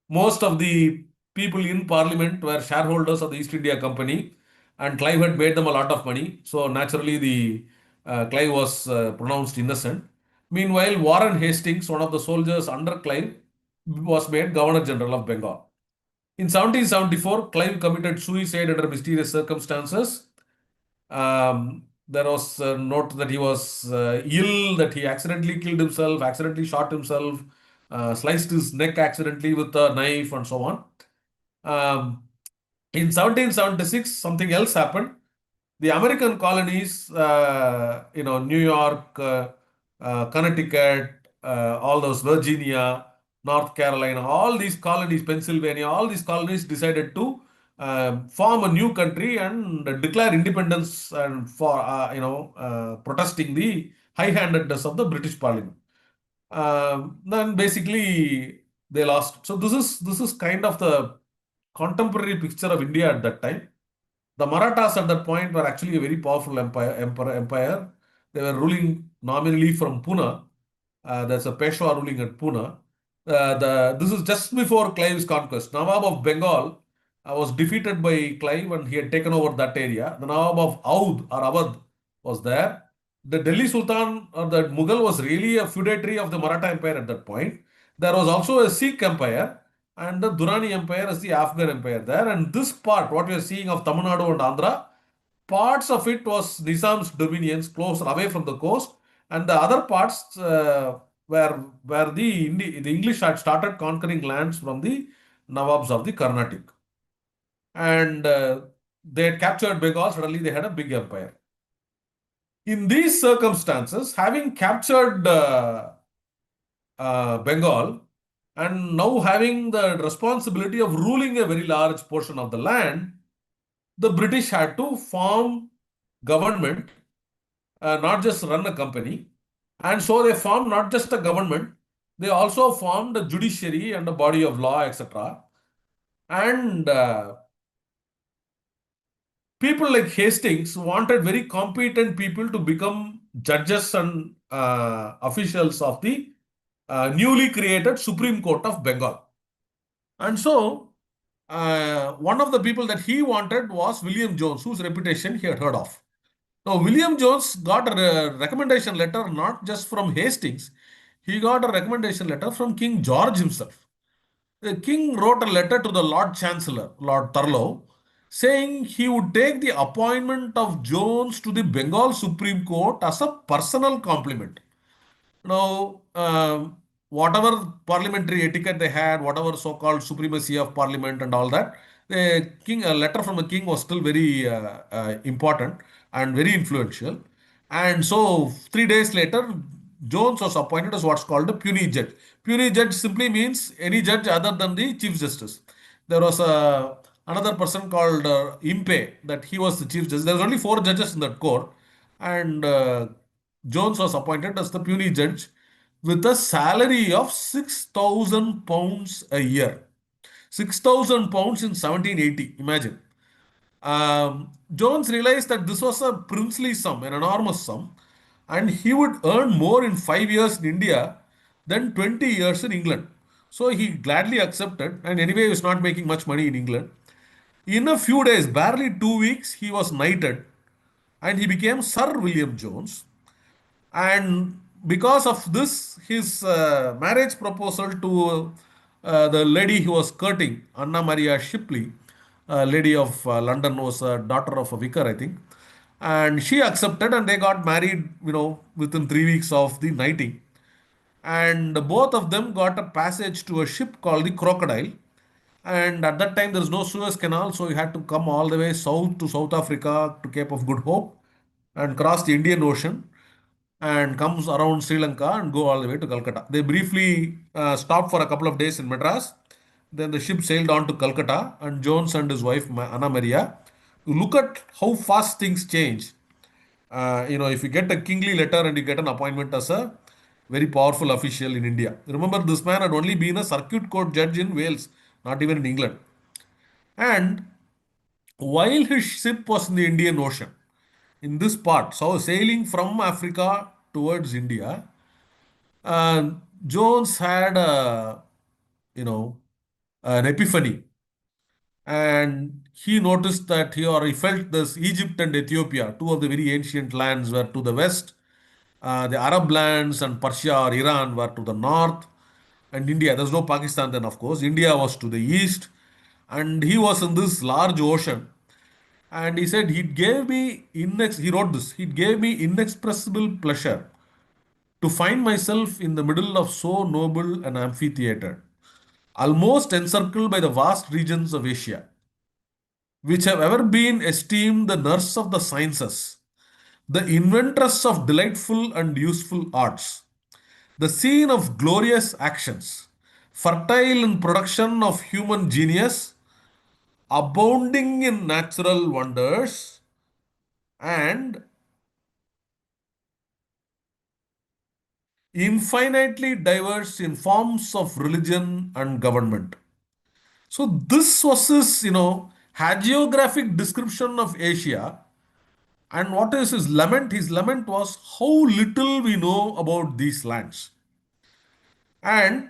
[SPEAKER 2] Most of the people in parliament were shareholders of the East India Company, and Clive had made them a lot of money. So naturally, the Clive was pronounced innocent. Meanwhile, Warren Hastings, one of the soldiers under Clive, was made Governor General of Bengal. In 1774, Clive committed suicide under mysterious circumstances. There was a note that he was ill, that he accidentally killed himself, accidentally shot himself, sliced his neck accidentally with a knife, and so on. Um, in 1776, something else happened. The American colonies, New York, Connecticut, all those Virginia, North Carolina, all these colonies, Pennsylvania, all these colonies decided to form a new country and declare independence, and for protesting the high-handedness of the British Parliament. Then basically they lost. So this is kind of the contemporary picture of India at that time. The Marathas at that point were actually a very powerful empire. They were ruling nominally from Pune. There's a Peshwa ruling at Pune. This is just before Clive's conquest. Nawab of Bengal was defeated by Clive, and he had taken over that area. The Nawab of Oudh or Awadh was there. The Delhi Sultan or the Mughal was really a feudatory of the Maratha Empire at that point. There was also a Sikh Empire, and the Durrani Empire is the Afghan Empire there. And this part, what we are seeing of Tamil Nadu and Andhra, parts of it was Nizam's dominions closer away from the coast, and the other parts where the English had started conquering lands from the Nawabs of the Carnatic. And they had captured Bengal, suddenly they had a big empire. In these circumstances, having captured Bengal, and now having the responsibility of ruling a very large portion of the land, the British had to form government, not just run a company. And so they formed not just a government, they also formed a judiciary and a body of law, etc. And people like Hastings wanted very competent people to become judges and officials of the newly created Supreme Court of Bengal. And so one of the people that he wanted was William Jones, whose reputation he had heard of. Now, William Jones got a recommendation letter not just from Hastings, he got a recommendation letter from King George himself. The king wrote a letter to the Lord Chancellor, Lord Thurlow, saying he would take the appointment of Jones to the Bengal Supreme Court as a personal compliment. Now, whatever parliamentary etiquette they had, whatever so-called supremacy of parliament and all that, the king, a letter from the king was still very important and very influential. And so, 3 days later, Jones was appointed as what's called a puisne judge. Puisne judge simply means any judge other than the chief justice. There was another person called Impe, that he was the chief justice. There was only 4 judges in that court, and Jones was appointed as the puisne judge with a salary of 6,000 pounds a year. 6,000 pounds in 1780. Imagine. Jones realized that this was a princely sum, an enormous sum, and he would earn more in 5 years in India than 20 years in England. So he gladly accepted, and anyway, he was not making much money in England. In a few days, barely 2 weeks, he was knighted and he became Sir William Jones. And because of this, his marriage proposal to the lady he was courting, Anna Maria Shipley, a lady of London, was a daughter of a vicar, I think. And she accepted, and they got married, within 3 weeks of the knighting. And both of them got a passage to a ship called the Crocodile. And at that time, there is no Suez Canal, so you had to come all the way south to South Africa to Cape of Good Hope and cross the Indian Ocean and comes around Sri Lanka and go all the way to Calcutta. They briefly stopped for a couple of days in Madras. Then the ship sailed on to Calcutta, and Jones and his wife Anna Maria. Look at how fast things change. If you get a kingly letter and you get an appointment as a very powerful official in India. Remember, this man had only been a circuit court judge in Wales, not even in England. And while his ship was in the Indian Ocean, in this part, so sailing from Africa towards India, uh, Jones had an epiphany, and he noticed that he felt this Egypt and Ethiopia, two of the very ancient lands, were to the west. The Arab lands and Persia or Iran were to the north, and India. There's no Pakistan then, of course. India was to the east, and he was in this large ocean. And he said, he wrote this, "It gave me inexpressible pleasure to find myself in the middle of so noble an amphitheater, almost encircled by the vast regions of Asia, which have ever been esteemed the nurse of the sciences, the inventress of delightful and useful arts, the scene of glorious actions, fertile in production of human genius, abounding in natural wonders, and infinitely diverse in forms of religion and government." So this was his, hagiographic description of Asia. And what is his lament? His lament was how little we know about these lands. And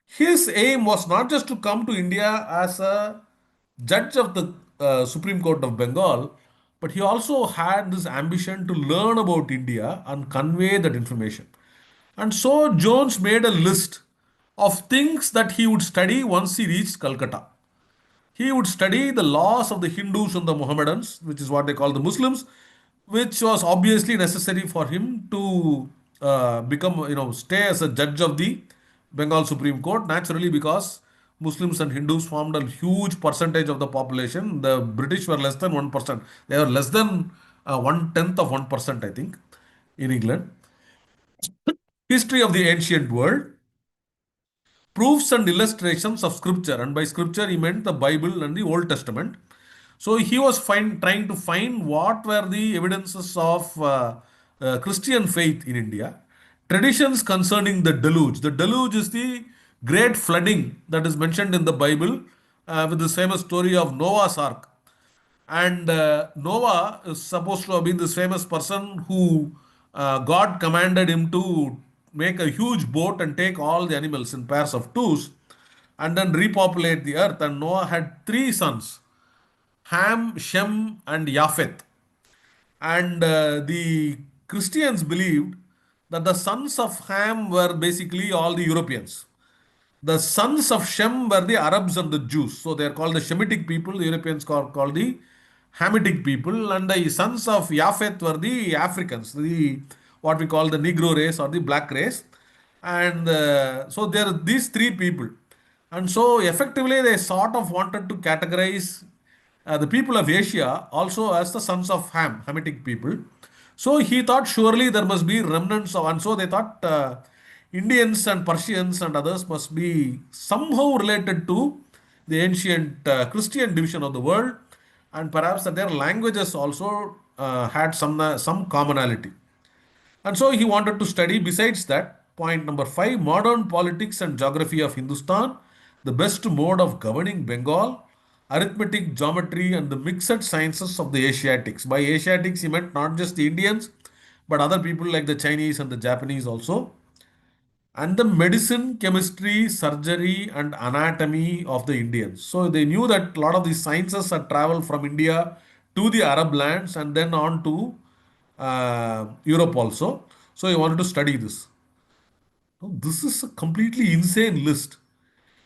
[SPEAKER 2] his aim was not just to come to India as a judge of the Supreme Court of Bengal, but he also had this ambition to learn about India and convey that information. And so Jones made a list of things that he would study once he reached Calcutta. He would study the laws of the Hindus and the Mohammedans, which is what they call the Muslims, which was obviously necessary for him to stay as a judge of the Bengal Supreme Court. Naturally, because Muslims and Hindus formed a huge percentage of the population. The British were less than 1%. They were less than 1/10 of 1%, I think, in England. History of the ancient world, proofs and illustrations of scripture, and by scripture he meant the Bible and the Old Testament. So he was trying to find what were the evidences of Christian faith in India, traditions concerning the deluge. The deluge is the great flooding that is mentioned in the Bible, with this famous story of Noah's Ark. And Noah is supposed to have been this famous person who God commanded him to make a huge boat and take all the animals in pairs of twos and then repopulate the earth. And Noah had 3 sons, Ham, Shem, and Japheth. And the Christians believed that the sons of Ham were basically all the Europeans. The sons of Shem were the Arabs and the Jews. So they are called the Shemitic people. The Europeans called the Hamitic people. And the sons of Japheth were the Africans, the what we call the Negro race or the black race. And so there are these three people. And so effectively they sort of wanted to categorize the people of Asia also as the sons of Ham, Hamitic people. So he thought surely there must be remnants of, and so they thought Indians and Persians and others must be somehow related to the ancient Christian division of the world, and perhaps that their languages also had some commonality. And so he wanted to study, besides that, point number five, modern politics and geography of Hindustan, the best mode of governing Bengal, arithmetic, geometry, and the mixed sciences of the Asiatics. By Asiatics, he meant not just the Indians, but other people like the Chinese and the Japanese also. And the medicine, chemistry, surgery, and anatomy of the Indians. So they knew that a lot of these sciences had traveled from India to the Arab lands and then on to Europe also. So he wanted to study this. Now, this is a completely insane list.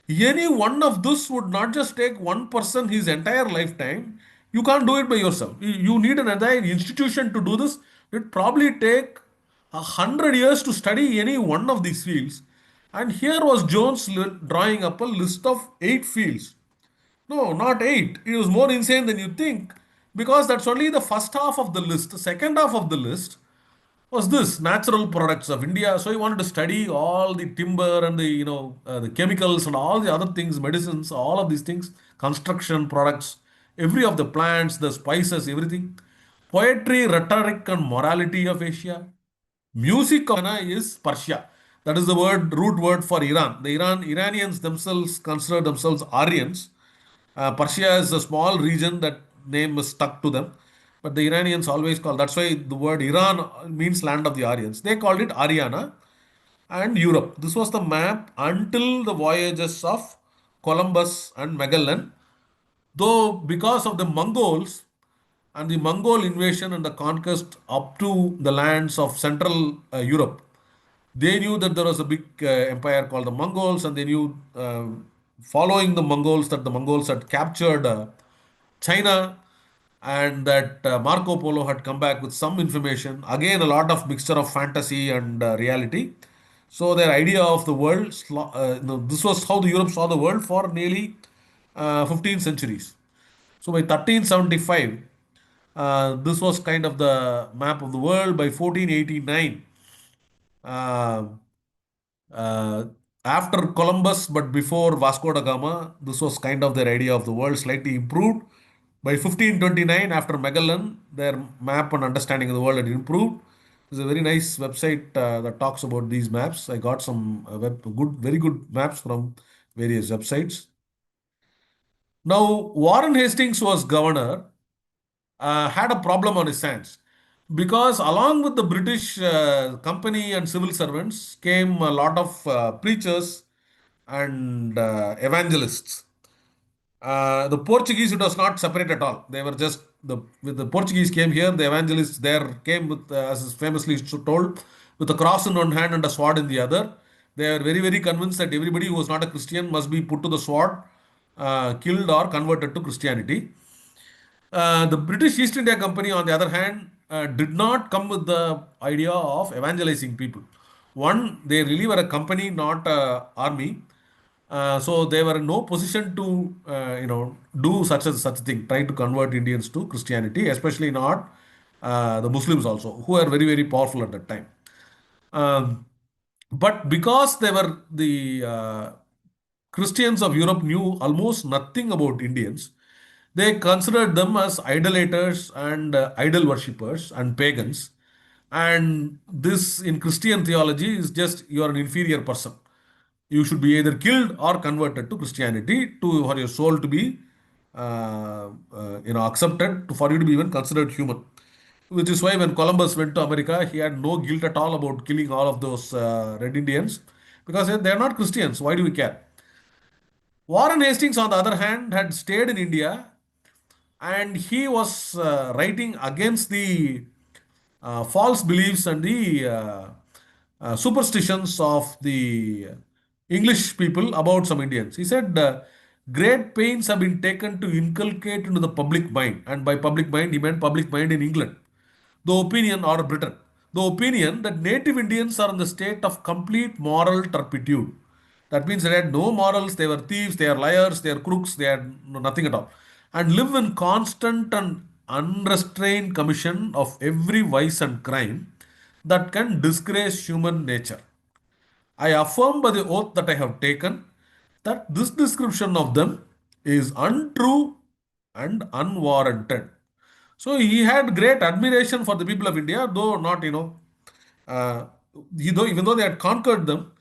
[SPEAKER 2] Any one of this would not just take one person his entire lifetime. You can't do it by yourself. You need an entire institution to do this. It probably take 100 years to study any one of these fields. And here was Jones drawing up a list of 8 fields. No, not 8. It was more insane than you think, because that's only the first half of the list. The second half of the list was this natural products of India. So he wanted to study all the timber and the chemicals and all the other things, medicines, all of these things, construction products, every of the plants, the spices, everything. Poetry, rhetoric, and morality of Asia. Music of China is Persia. That is the root word for Iran. The Iranians themselves consider themselves Aryans. Persia is a small region, that name is stuck to them. But the Iranians always call, that's why the word Iran means land of the Aryans. They called it Aryana and Europe. This was the map until the voyages of Columbus and Magellan. Though because of the Mongols and the Mongol invasion and the conquest up to the lands of Central Europe, they knew that there was a big empire called the Mongols, and they knew, following the Mongols, that the Mongols had captured China, and that Marco Polo had come back with some information. Again, a lot of mixture of fantasy and reality. So their idea of the world, this was how the Europe saw the world for nearly 15 centuries. So by 1375, this was kind of the map of the world. By 1489, uh, uh, after Columbus, but before Vasco da Gama, this was kind of their idea of the world, slightly improved. By 1529, after Magellan, their map and understanding of the world had improved. There's a very nice website that talks about these maps. I got some very good maps from various websites. Now, Warren Hastings was governor, had a problem on his hands, because along with the British company and civil servants came a lot of preachers and evangelists. The Portuguese, it was not separate at all. They were just with the Portuguese came here, the evangelists there came with, as is famously told, with a cross in one hand and a sword in the other. They are very convinced that everybody who was not a Christian must be put to the sword, killed or converted to Christianity. The British East India Company, on the other hand, did not come with the idea of evangelizing people. One, they really were a company, not a army. So they were in no position to, do such a thing, try to convert Indians to Christianity, especially not the Muslims also, who were very powerful at that time. Um, but because they were the Christians of Europe knew almost nothing about Indians, they considered them as idolaters and idol worshippers and pagans. And this in Christian theology is just you are an inferior person. You should be either killed or converted to Christianity for your soul to be accepted, for you to be even considered human. Which is why when Columbus went to America, he had no guilt at all about killing all of those Red Indians, because they are not Christians. Why do we care? Warren Hastings, on the other hand, had stayed in India, and he was writing against the false beliefs and the superstitions of the English people about some Indians. He said, great pains have been taken to inculcate into the public mind, and by public mind, he meant public mind in England, the opinion, or Britain, the opinion that native Indians are in the state of complete moral turpitude. That means they had no morals, they were thieves, they are liars, they are crooks, they had nothing at all. And live in constant and unrestrained commission of every vice and crime that can disgrace human nature. I affirm by the oath that I have taken that this description of them is untrue and unwarranted. So he had great admiration for the people of India, though not, uh, even though they had conquered them,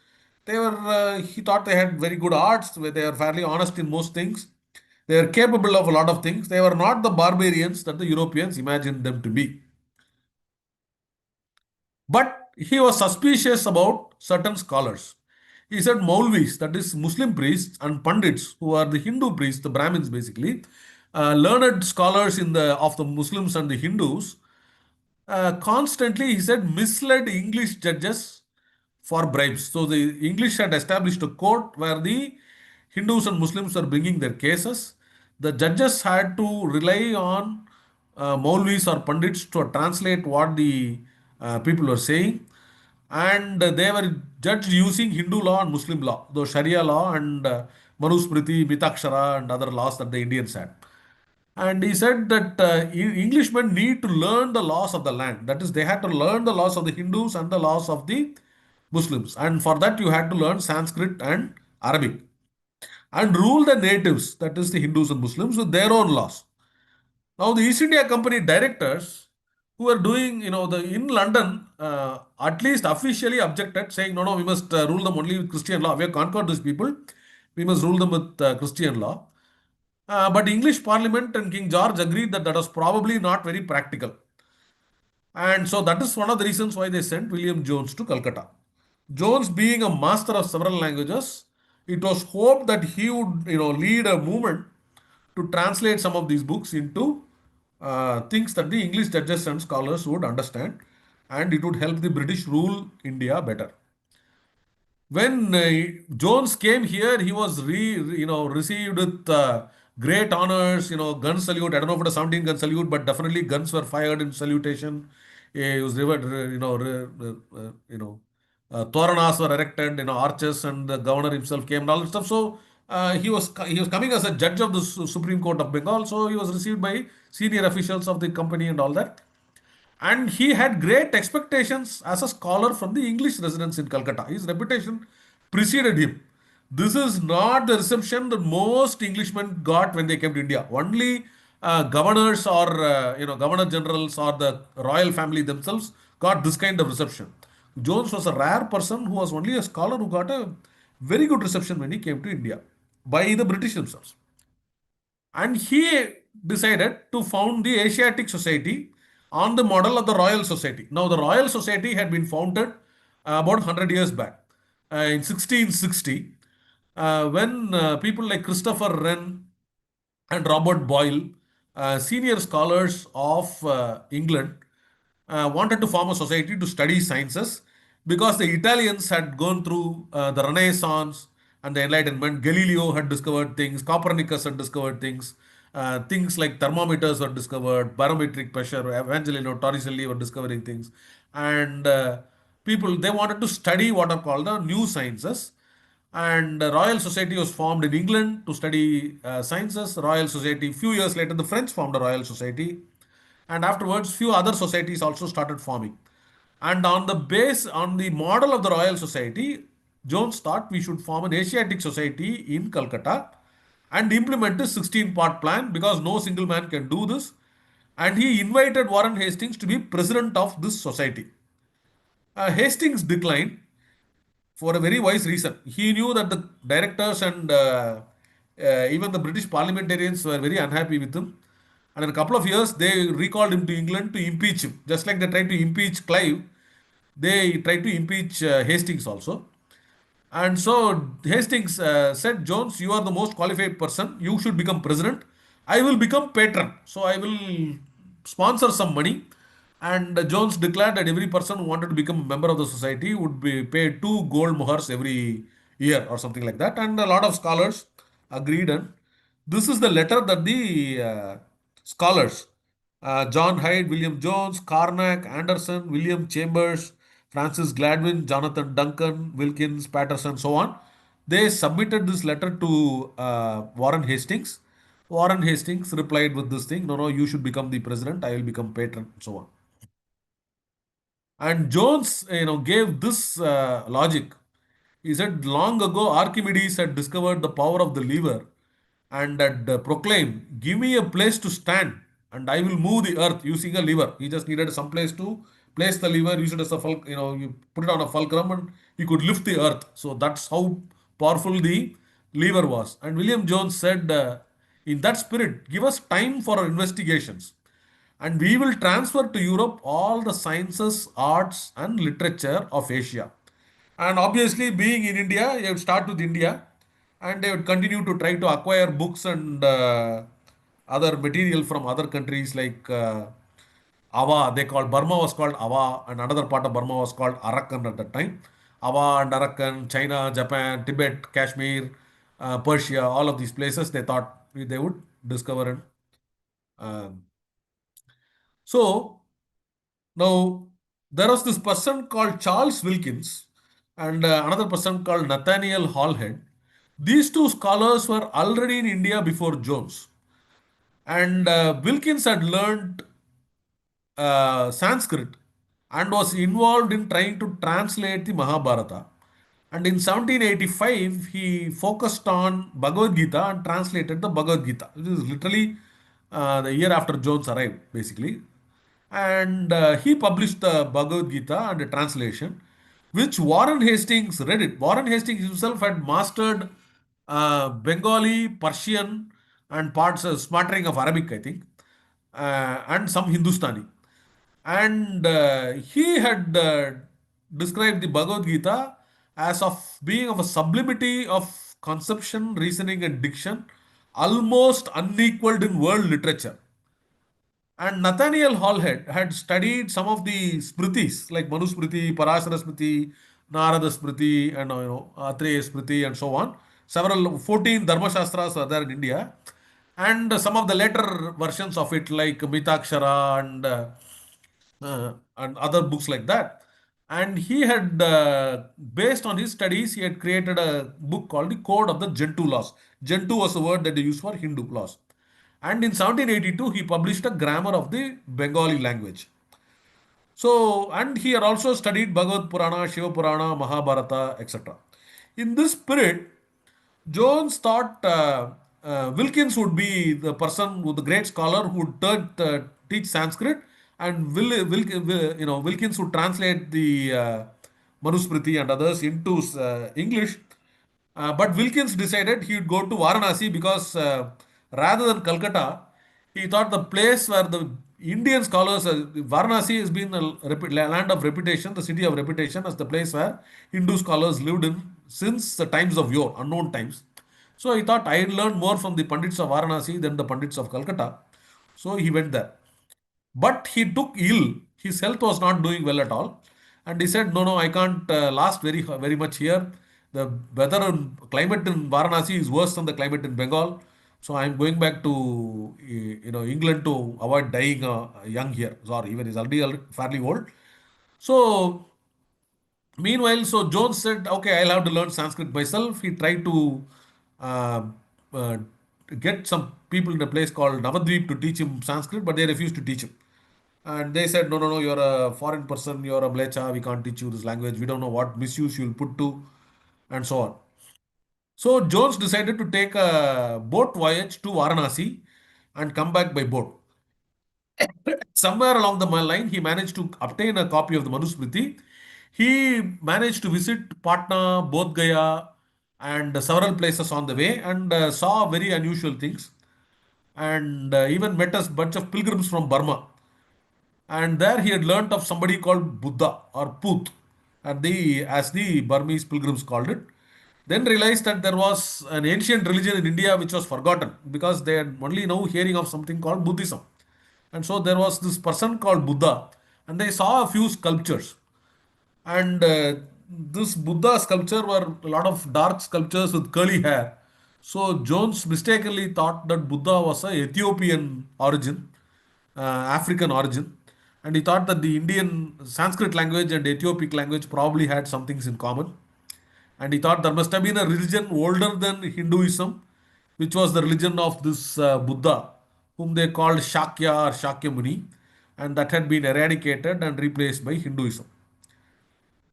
[SPEAKER 2] he thought they had very good arts, where they were fairly honest in most things. They were capable of a lot of things. They were not the barbarians that the Europeans imagined them to be. But he was suspicious about certain scholars. He said Maulvis, that is Muslim priests, and Pandits, who are the Hindu priests, the Brahmins basically, learned scholars of the Muslims and the Hindus, constantly, he said, misled English judges for bribes. So the English had established a court where the Hindus and Muslims were bringing their cases. The judges had to rely on Maulvis or Pandits to translate what the people were saying. And they were judged using Hindu law and Muslim law, though Sharia law and Manusmriti, Mitakshara, and other laws that the Indians had. And he said that Englishmen need to learn the laws of the land. That is, they had to learn the laws of the Hindus and the laws of the Muslims. And for that, you had to learn Sanskrit and Arabic and rule the natives, that is, the Hindus and Muslims, with their own laws. Now, the East India Company directors who are doing, in London, at least officially objected, saying, no, no, we must rule them only with Christian law. We have conquered these people. We must rule them with Christian law. But English Parliament and King George agreed that that was probably not very practical. And so that is one of the reasons why they sent William Jones to Calcutta. Jones, being a master of several languages, it was hoped that he would, lead a movement to translate some of these books into things that the English judges and scholars would understand, and it would help the British rule India better. When Jones came here, he was received with great honors. Gun salute. I don't know if it was 17 gun salute, but definitely guns were fired in salutation. He was Toranas were erected. Arches, and the governor himself came and all that stuff. So he was coming as a judge of the Supreme Court of Bengal. So he was received by senior officials of the company and all that. And he had great expectations as a scholar from the English residents in Calcutta. His reputation preceded him. This is not the reception that most Englishmen got when they came to India. Only governors or governor generals or the royal family themselves got this kind of reception. Jones was a rare person who was only a scholar who got a very good reception when he came to India by the British themselves. And he decided to found the Asiatic Society on the model of the Royal Society. Now, the Royal Society had been founded about 100 years back in 1660, when people like Christopher Wren and Robert Boyle, senior scholars of England, wanted to form a society to study sciences, because the Italians had gone through the Renaissance and the Enlightenment. Galileo had discovered things, Copernicus had discovered things, things like thermometers were discovered, barometric pressure, Evangelino, Torricelli were discovering things. And people, they wanted to study what are called the new sciences. And the Royal Society was formed in England to study sciences. Royal Society, few years later, the French formed a Royal Society. And afterwards, few other societies also started forming. And on the model of the Royal Society, Jones thought we should form an Asiatic Society in Calcutta and implement this 16-part plan, because no single man can do this. And he invited Warren Hastings to be president of this society. Hastings declined for a very wise reason. He knew that the directors and even the British parliamentarians were very unhappy with him. And in a couple of years, they recalled him to England to impeach him. Just like they tried to impeach Clive, they tried to impeach Hastings also. And so Hastings said, Jones, you are the most qualified person. You should become president. I will become patron. So I will sponsor some money. And Jones declared that every person who wanted to become a member of the society would be paid 2 gold mohurs every year or something like that. And a lot of scholars agreed. And this is the letter that the scholars John Hyde, William Jones, Carnac, Anderson, William Chambers, Francis Gladwin, Jonathan Duncan, Wilkins, Patterson, so on. They submitted this letter to Warren Hastings. Warren Hastings replied with this thing, no, no, you should become the president, I will become patron, and so on. And Jones, gave this logic. He said long ago Archimedes had discovered the power of the lever and had proclaimed, "Give me a place to stand, and I will move the earth using a lever." He just needed some place to place the lever, use it as a you put it on a fulcrum, and you could lift the earth. So that's how powerful the lever was. And William Jones said, "In that spirit, give us time for our investigations, and we will transfer to Europe all the sciences, arts, and literature of Asia." And obviously, being in India, they would start with India and they would continue to try to acquire books and other material from other countries like Ava. They called Burma was called Ava, and another part of Burma was called Arakan at that time. Ava and Arakan, China, Japan, Tibet, Kashmir, Persia, all of these places they thought they would discover. And so now there was this person called Charles Wilkins and another person called Nathaniel Hallhead. These two scholars were already in India before Jones. And Wilkins had learned Sanskrit and was involved in trying to translate the Mahabharata. And in 1785, he focused on Bhagavad Gita and translated the Bhagavad Gita. This is literally the year after Jones arrived, basically. And he published the Bhagavad Gita and a translation, which Warren Hastings read it. Warren Hastings himself had mastered Bengali, Persian, and parts, a smattering of Arabic, I think, and some Hindustani. And he had described the Bhagavad Gita as of being of a sublimity of conception, reasoning, and diction, almost unequaled in world literature. And Nathaniel Hallhead had studied some of the Smritis like Manusmriti, Parashara Smriti, Narada Smriti, and Atreya Smriti, and so on. Several 14 Dharma Shastras are there in India, and some of the later versions of it like Mitakshara and other books like that. And he had, based on his studies, he had created a book called the Code of the Gentoo Laws. Gentoo was a word that they used for Hindu laws. And in 1782, he published a grammar of the Bengali language. So, and he had also studied Bhagavad Purana, Shiva Purana, Mahabharata, etc. In this spirit, Jones thought Wilkins would be the person, the great scholar who would teach Sanskrit, and Wilkins would translate the Manusmriti and others into English. But Wilkins decided he would go to Varanasi because rather than Calcutta, he thought the place where the Indian scholars, Varanasi has been a land of reputation, the city of reputation, as the place where Hindu scholars lived in since the times of yore, unknown times. So he thought I learned more from the Pandits of Varanasi than the Pandits of Calcutta. So he went there. But he took ill. His health was not doing well at all. And he said, no, no, I can't last very much here. The weather and climate in Varanasi is worse than the climate in Bengal. So I'm going back to England to avoid dying young here. Sorry, even he's already fairly old. So meanwhile, so Jones said, okay, I'll have to learn Sanskrit myself. He tried to uh, uh, get some people in a place called Navadvip to teach him Sanskrit, but they refused to teach him. And they said, no, no, no, you're a foreign person, you're a blecha, we can't teach you this language, we don't know what misuse you'll put to, and so on. So Jones decided to take a boat voyage to Varanasi and come back by boat. Somewhere along the line, he managed to obtain a copy of the Manusmriti. He managed to visit Patna, Bodh Gaya, and several places on the way and saw very unusual things and even met a bunch of pilgrims from Burma. And there he had learnt of somebody called Buddha or Pooth, as the Burmese pilgrims called it. Then realized that there was an ancient religion in India which was forgotten because they had only now hearing of something called Buddhism. And so there was this person called Buddha, and they saw a few sculptures. And this Buddha sculpture were a lot of dark sculptures with curly hair. So Jones mistakenly thought that Buddha was a Ethiopian origin, African origin. And he thought that the Indian Sanskrit language and Ethiopic language probably had some things in common. And he thought there must have been a religion older than Hinduism, which was the religion of this Buddha, whom they called Shakya or Shakya Muni, and that had been eradicated and replaced by Hinduism.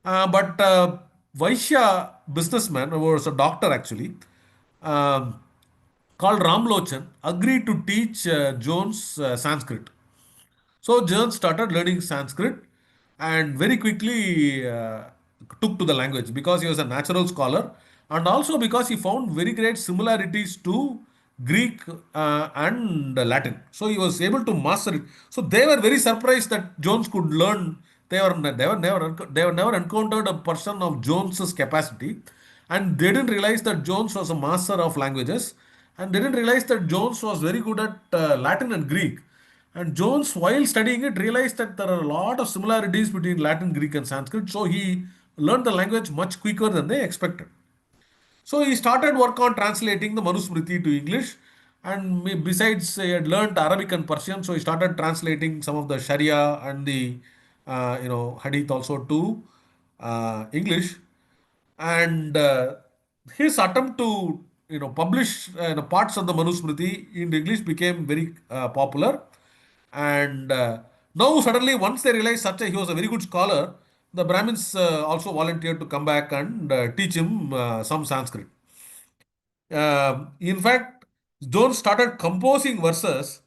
[SPEAKER 2] But Vaishya businessman, who was a doctor actually, um, called Ramlochan, agreed to teach Jones Sanskrit. So Jones started learning Sanskrit and very quickly took to the language because he was a natural scholar and also because he found very great similarities to Greek and Latin. So he was able to master it. So they were very surprised that Jones could learn. They were never encountered a person of Jones's capacity, and they didn't realize that Jones was a master of languages, and they didn't realize that Jones was very good at Latin and Greek. And Jones, while studying it, realized that there are a lot of similarities between Latin, Greek, and Sanskrit. So he learned the language much quicker than they expected. So he started work on translating the Manusmriti to English. And besides, he had learned Arabic and Persian. So he started translating some of the Sharia and the Hadith also to English. And his attempt to publish parts of the Manusmriti in English became very popular. And now suddenly, once they realized he was a very good scholar, the Brahmins also volunteered to come back and teach him some Sanskrit. In fact, Jones started composing verses,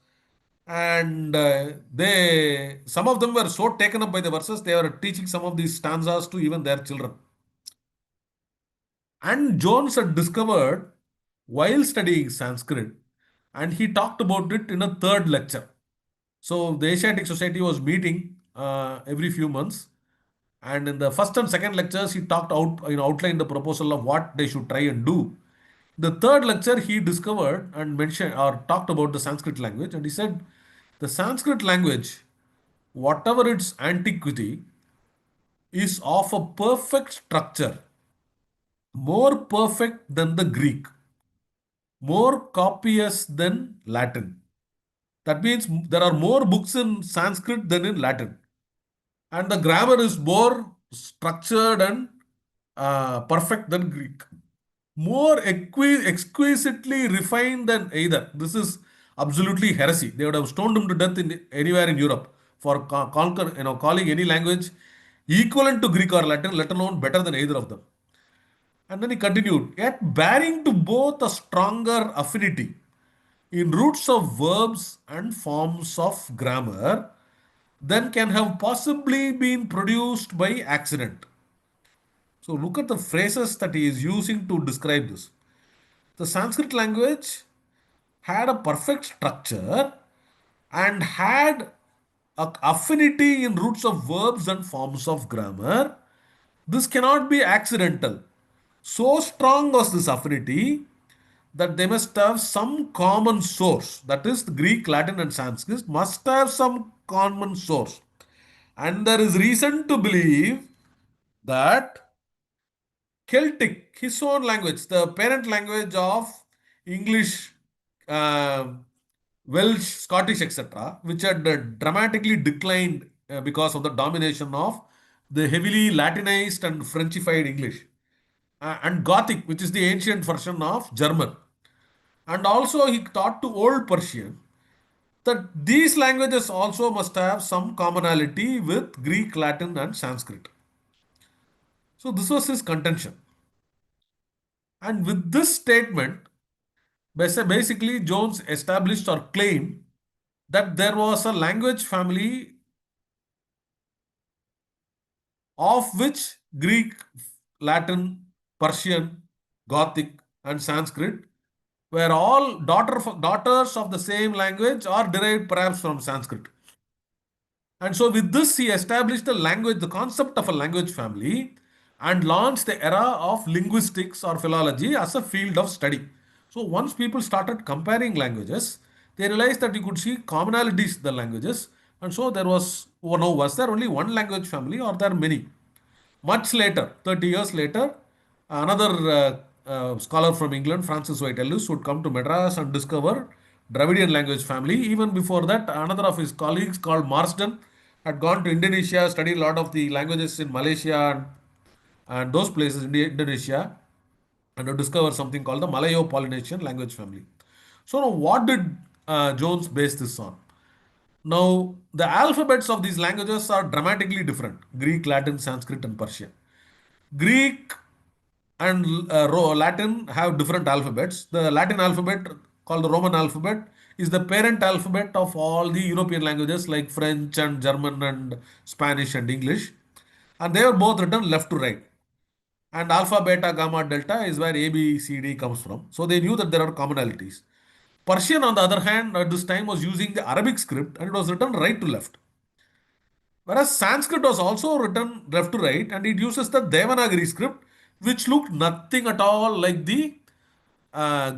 [SPEAKER 2] and they some of them were so taken up by the verses they were teaching some of these stanzas to even their children. And Jones had discovered while studying Sanskrit, and he talked about it in a third lecture. So the Asiatic Society was meeting every few months, and in the first and second lectures, he talked out, outlined the proposal of what they should try and do. The third lecture, he discovered and mentioned or talked about the Sanskrit language, and he said the Sanskrit language, whatever its antiquity, is of a perfect structure, more perfect than the Greek, more copious than Latin. That means there are more books in Sanskrit than in Latin. And the grammar is more structured and perfect than Greek. More exquisitely refined than either. This is absolutely heresy. They would have stoned him to death in anywhere in Europe for calling any language equivalent to Greek or Latin, let alone better than either of them. And then he continued, yet bearing to both a stronger affinity in roots of verbs and forms of grammar than can have possibly been produced by accident. So look at the phrases that he is using to describe this. The Sanskrit language had a perfect structure and had a affinity in roots of verbs and forms of grammar. This cannot be accidental. So strong was this affinity that they must have some common source. That is, the Greek, Latin, and Sanskrit must have some common source. And there is reason to believe that Celtic, his own language, the parent language of English, uh, Welsh, Scottish, etc., which had dramatically declined because of the domination of the heavily Latinized and Frenchified English, and Gothic, which is the ancient version of German. And also, he taught to Old Persian that these languages also must have some commonality with Greek, Latin, and Sanskrit. So, this was his contention. And with this statement, basically, Jones established or claimed that there was a language family of which Greek, Latin, Persian, Gothic, and Sanskrit were all daughters of the same language or derived perhaps from Sanskrit. And so, with this, he established the concept of a language family, and launched the era of linguistics or philology as a field of study. So, once people started comparing languages, they realized that you could see commonalities in the languages. And so, was there only one language family or there are many? Much later, 30 years later, another scholar from England, Francis White Ellis, would come to Madras and discover Dravidian language family. Even before that, another of his colleagues called Marsden had gone to Indonesia, studied a lot of the languages in Malaysia and those places, Indonesia, and to discover something called the Malayo-Polynesian language family. So, now what did Jones base this on? Now, the alphabets of these languages are dramatically different: Greek, Latin, Sanskrit, and Persian. Greek and Latin have different alphabets. The Latin alphabet, called the Roman alphabet, is the parent alphabet of all the European languages like French and German and Spanish and English. And they are both written left to right. And alpha, beta, gamma, delta is where A, B, C, D comes from. So they knew that there are commonalities. Persian, on the other hand, at this time was using the Arabic script and it was written right to left. Whereas Sanskrit was also written left to right and it uses the Devanagari script, which looked nothing at all like the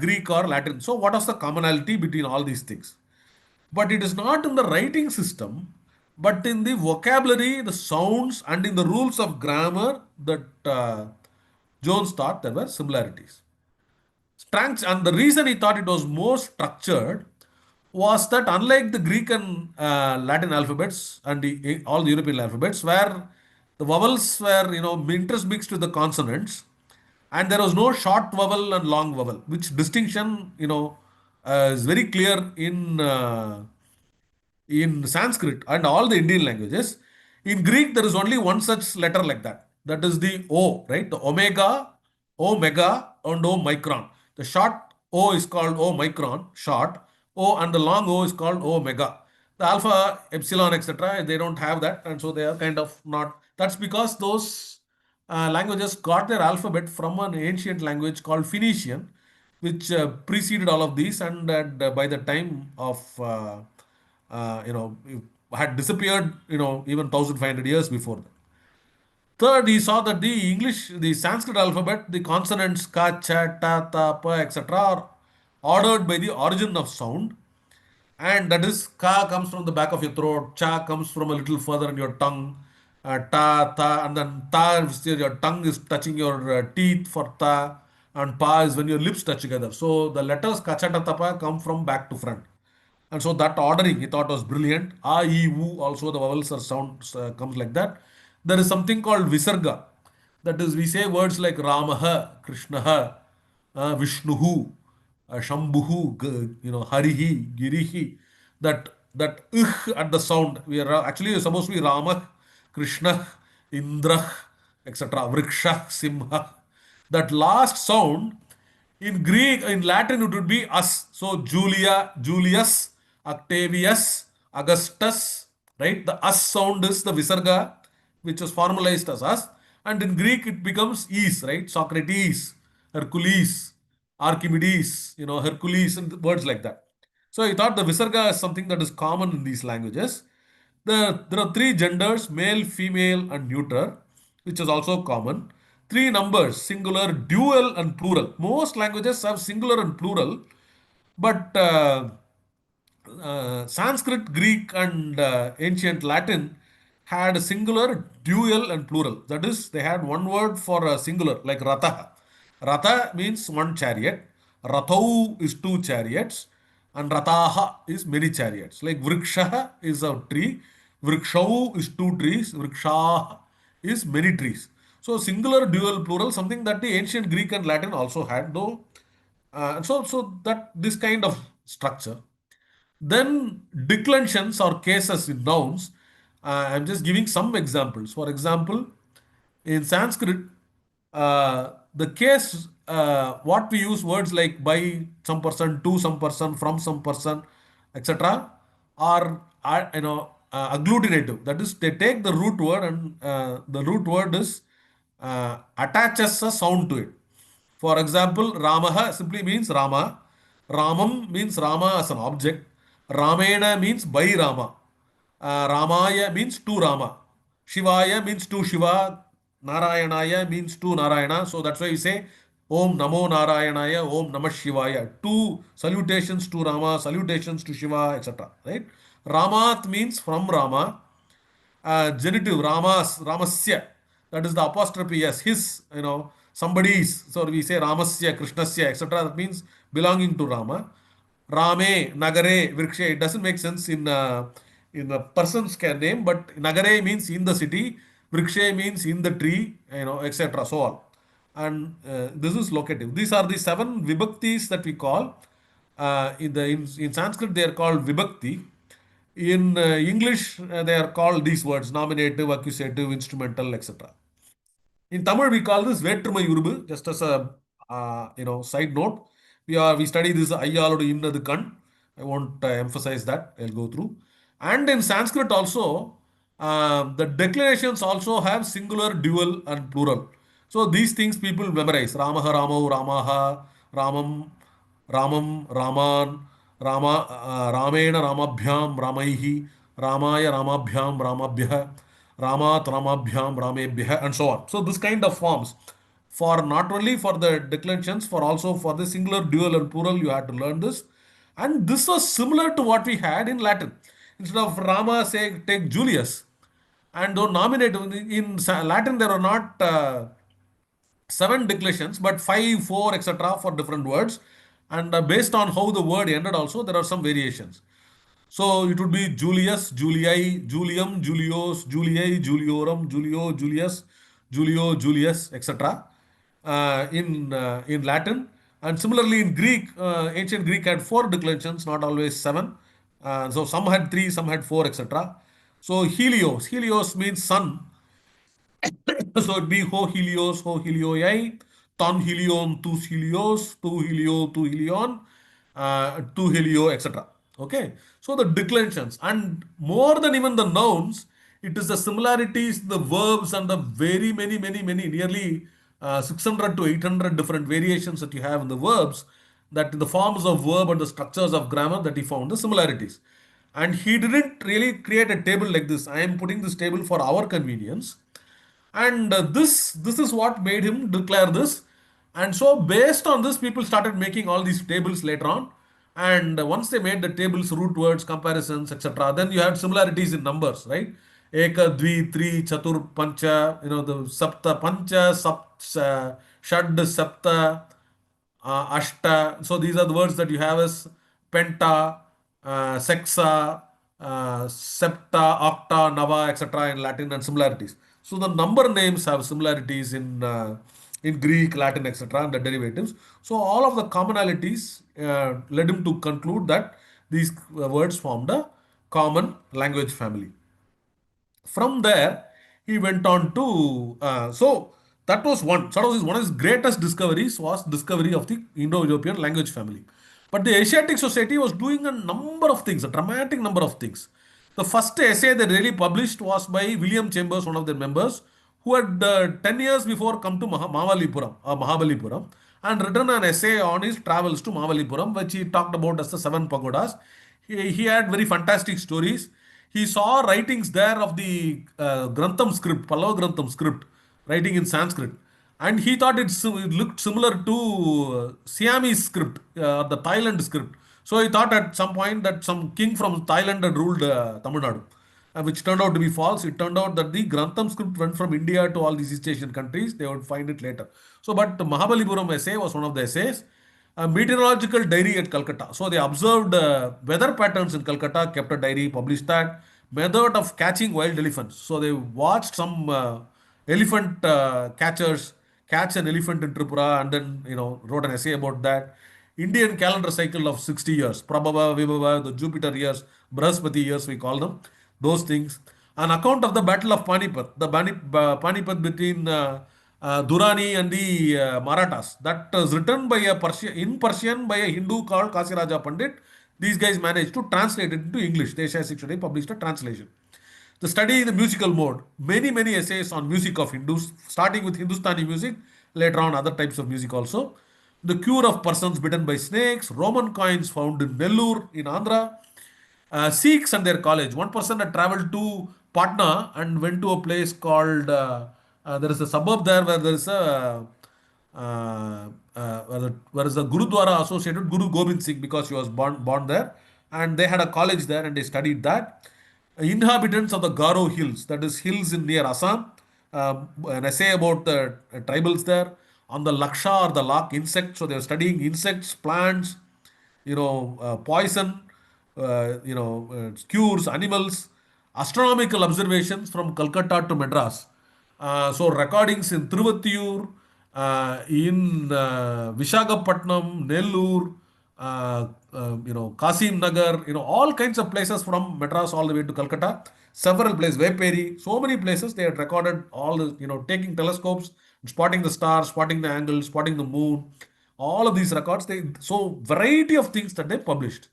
[SPEAKER 2] Greek or Latin. So, what was the commonality between all these things? But it is not in the writing system, but in the vocabulary, the sounds, and in the rules of grammar that Jones thought there were similarities. And the reason he thought it was more structured was that unlike the Greek and Latin alphabets and all the European alphabets, where the vowels were intermixed with the consonants, and there was no short vowel and long vowel, which distinction is very clear in Sanskrit and all the Indian languages. In Greek, there is only one such letter like that. That is the O, right? The omega, O mega, and O micron. The short O is called O micron, short. O and the long O is called O mega. The alpha, epsilon, etc., they don't have that, and so they are kind of not. That's because those languages got their alphabet from an ancient language called Phoenician, which preceded all of these, and by the time of had disappeared, even 1500 years before that. Third, he saw that the Sanskrit alphabet, the consonants ka, cha, ta, ta, pa, etc., are ordered by the origin of sound, and that is ka comes from the back of your throat, cha comes from a little further in your tongue, ta, ta, and then ta is your tongue is touching your teeth for ta, and pa is when your lips touch together. So the letters ka, cha, ta, ta, pa come from back to front. And so that ordering he thought was brilliant. A, E, U, also the vowels or sounds comes like that. There is something called Visarga. That is, we say words like Ramaha, Krishnaha, Vishnuhu, Shambhuhu, Harihi, Girihi. That at the sound, we are actually supposed to be Rama, Krishna, Indra, etc. Vriksha, Simha. That last sound in Greek, in Latin, it would be us. So Julia, Julius, Octavius, Augustus, right? The us sound is the Visarga, which is formalized as us. And in Greek, it becomes is, right? Socrates, Hercules, Archimedes, Hercules, and words like that. So I thought the Visarga is something that is common in these languages. There are three genders, male, female, and neuter, which is also common. Three numbers, singular, dual, and plural. Most languages have singular and plural, but Sanskrit, Greek, and ancient Latin had a singular, dual, and plural. That is, they had one word for a singular, like Ratha. Ratha means one chariot. Rathau is two chariots. And Rataha is many chariots. Like Vriksha is a tree. Vrikshau is two trees. Vriksha is many trees. So singular, dual, plural, something that the ancient Greek and Latin also had, though. So that this kind of structure. Then declensions or cases in nouns. I'm just giving some examples. For example, in Sanskrit, the case, what we use words like by some person, to some person, from some person, etc., are agglutinative. That is, they take the root word and the root word is attaches a sound to it. For example, Ramaha simply means Rama. Ramam means Rama as an object. Ramena means by Rama. Ramaya means to Rama. Shivaya means to Shiva. Narayanaya means to Narayana. So that's why we say Om Namo Narayanaya, Om Namah Shivaya. Two salutations to Rama, salutations to Shiva, etc. Right? Ramat means from Rama. Genitive Ramasya, that is the apostrophe s, his, somebody's. So we say Ramasya, Krishnasya, etc. That means belonging to Rama. Rame, Nagare, Vrikshe. It doesn't make sense in the person's name, but Nagare means in the city, Vrikshe means in the tree, etc. So on. And this is locative. These are the seven vibhaktis that we call. In Sanskrit, they are called vibhakti. In English, they are called these words: nominative, accusative, instrumental, etc. In Tamil, we call this Vetrumai Urubu. Just as a side note, we study this Ayyalodu Innadu Kan. I won't emphasize that. I'll go through. And in Sanskrit also, the declarations also have singular, dual, and plural. So these things people memorize. Ramaha, Ramau, Ramaha, Ramam, Ramam, Raman, Ramena, Ramabhyam, Ramaihi, Ramaya, Ramabhyam, Ramabhyah, Ramat, Ramabhyam, Ramebhyah, and so on. So this kind of forms, for not only for the declensions, for also for the singular, dual, and plural, you had to learn this. And this was similar to what we had in Latin. Instead of Rama, say, take Julius. And though nominative, in Latin there are not seven declensions, but five, four, etc. for different words. And based on how the word ended, also there are some variations. So it would be Julius, Julii, Julium, Julios, Julii, Juliorum, Julio, Julius, Julio, Julius, etc. In Latin, and similarly in Greek, ancient Greek had four declensions, not always seven. So some had three, some had four, etc. So Helios means sun. So it'd be ho helioi, ton helion, tus helios, tu helio, tu helion, tu helio, etc. Okay. So the declensions, and more than even the nouns, it is the similarities, the verbs, and the very many, nearly 600 to 800 different variations that you have in the verbs, that in the forms of verb and the structures of grammar, that he found the similarities. And he didn't really create a table like this. I am putting this table for our convenience, and this is what made him declare this. And so based on this, people started making all these tables later on. And once they made the tables, root words, comparisons, etc., then you had similarities in numbers, right? Eka, dvi, tri, chatur, pancha, the sapta, pancha, shad, sapta, ashta. So these are the words that you have as penta, sexa, septa, octa, nava, etc. in Latin, and similarities. So the number names have similarities in Greek, Latin, etc. and the derivatives. So all of the commonalities led him to conclude that these words formed a common language family. From there, he went on to so that was one of his greatest discoveries was discovery of the Indo-European language family. But the Asiatic Society was doing a number of things, a dramatic number of things. The first essay they really published was by William Chambers, one of their members, who had 10 years before come to Mahabalipuram, and written an essay on his travels to Mahabalipuram, which he talked about as the seven pagodas. He had very fantastic stories. He saw writings there of the Grantham script, Pallava Grantham script, writing in Sanskrit. And he thought it looked similar to Siamese script, the Thailand script. So he thought at some point that some king from Thailand had ruled Tamil Nadu, which turned out to be false. It turned out that the Grantham script went from India to all these East Asian countries. They would find it later. So, but the Mahabalipuram essay was one of the essays. A meteorological diary at Calcutta. So they observed weather patterns in Calcutta, kept a diary, published that. Method of catching wild elephants. So they watched some elephant catchers catch an elephant in Tripura, and then wrote an essay about that. Indian calendar cycle of 60 years, Prabhava, Vibhava, the Jupiter years, Brahaspati years, we call them. Those things. An account of the Battle of Panipat, the Panipat between Durrani and the Marathas. That was written by in Persian by a Hindu called Kasiraja Pandit. These guys managed to translate it into English. The Asia Today published a translation. The study in the musical mode. Many essays on music of Hindus, starting with Hindustani music, later on other types of music also. The cure of persons bitten by snakes, Roman coins found in Nellore in Andhra, Sikhs and their college. One person had traveled to Patna and went to a place called, there is a suburb there where there is where is a Gurudwara associated Guru Gobind Singh, because he was born there. And they had a college there and they studied that. Inhabitants of the Garo Hills, that is hills in near Assam, an essay about the tribals there. On the Laksha or the Lak insect, so they were studying insects, plants, poison, cures, animals, astronomical observations from Calcutta to Madras. So recordings in Tiruvatiyur, in Visakhapatnam, Nellore, Kasim Nagar, all kinds of places from Madras all the way to Calcutta. Several places, Veperi, so many places they had recorded all the, taking telescopes, spotting the stars, spotting the angles, spotting the moon, all of these records. So variety of things that they published.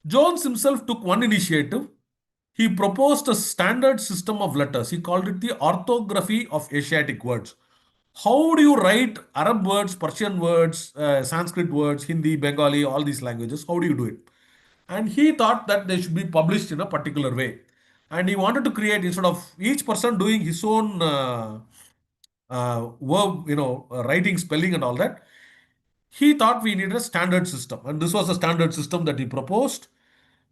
[SPEAKER 2] Jones himself took one initiative. He proposed a standard system of letters. He called it the orthography of Asiatic words. How do you write Arab words, Persian words, Sanskrit words, Hindi, Bengali, all these languages? How do you do it? And he thought that they should be published in a particular way. And he wanted to create, instead of each person doing his own verb, writing, spelling, and all that, he thought we needed a standard system. And this was a standard system that he proposed,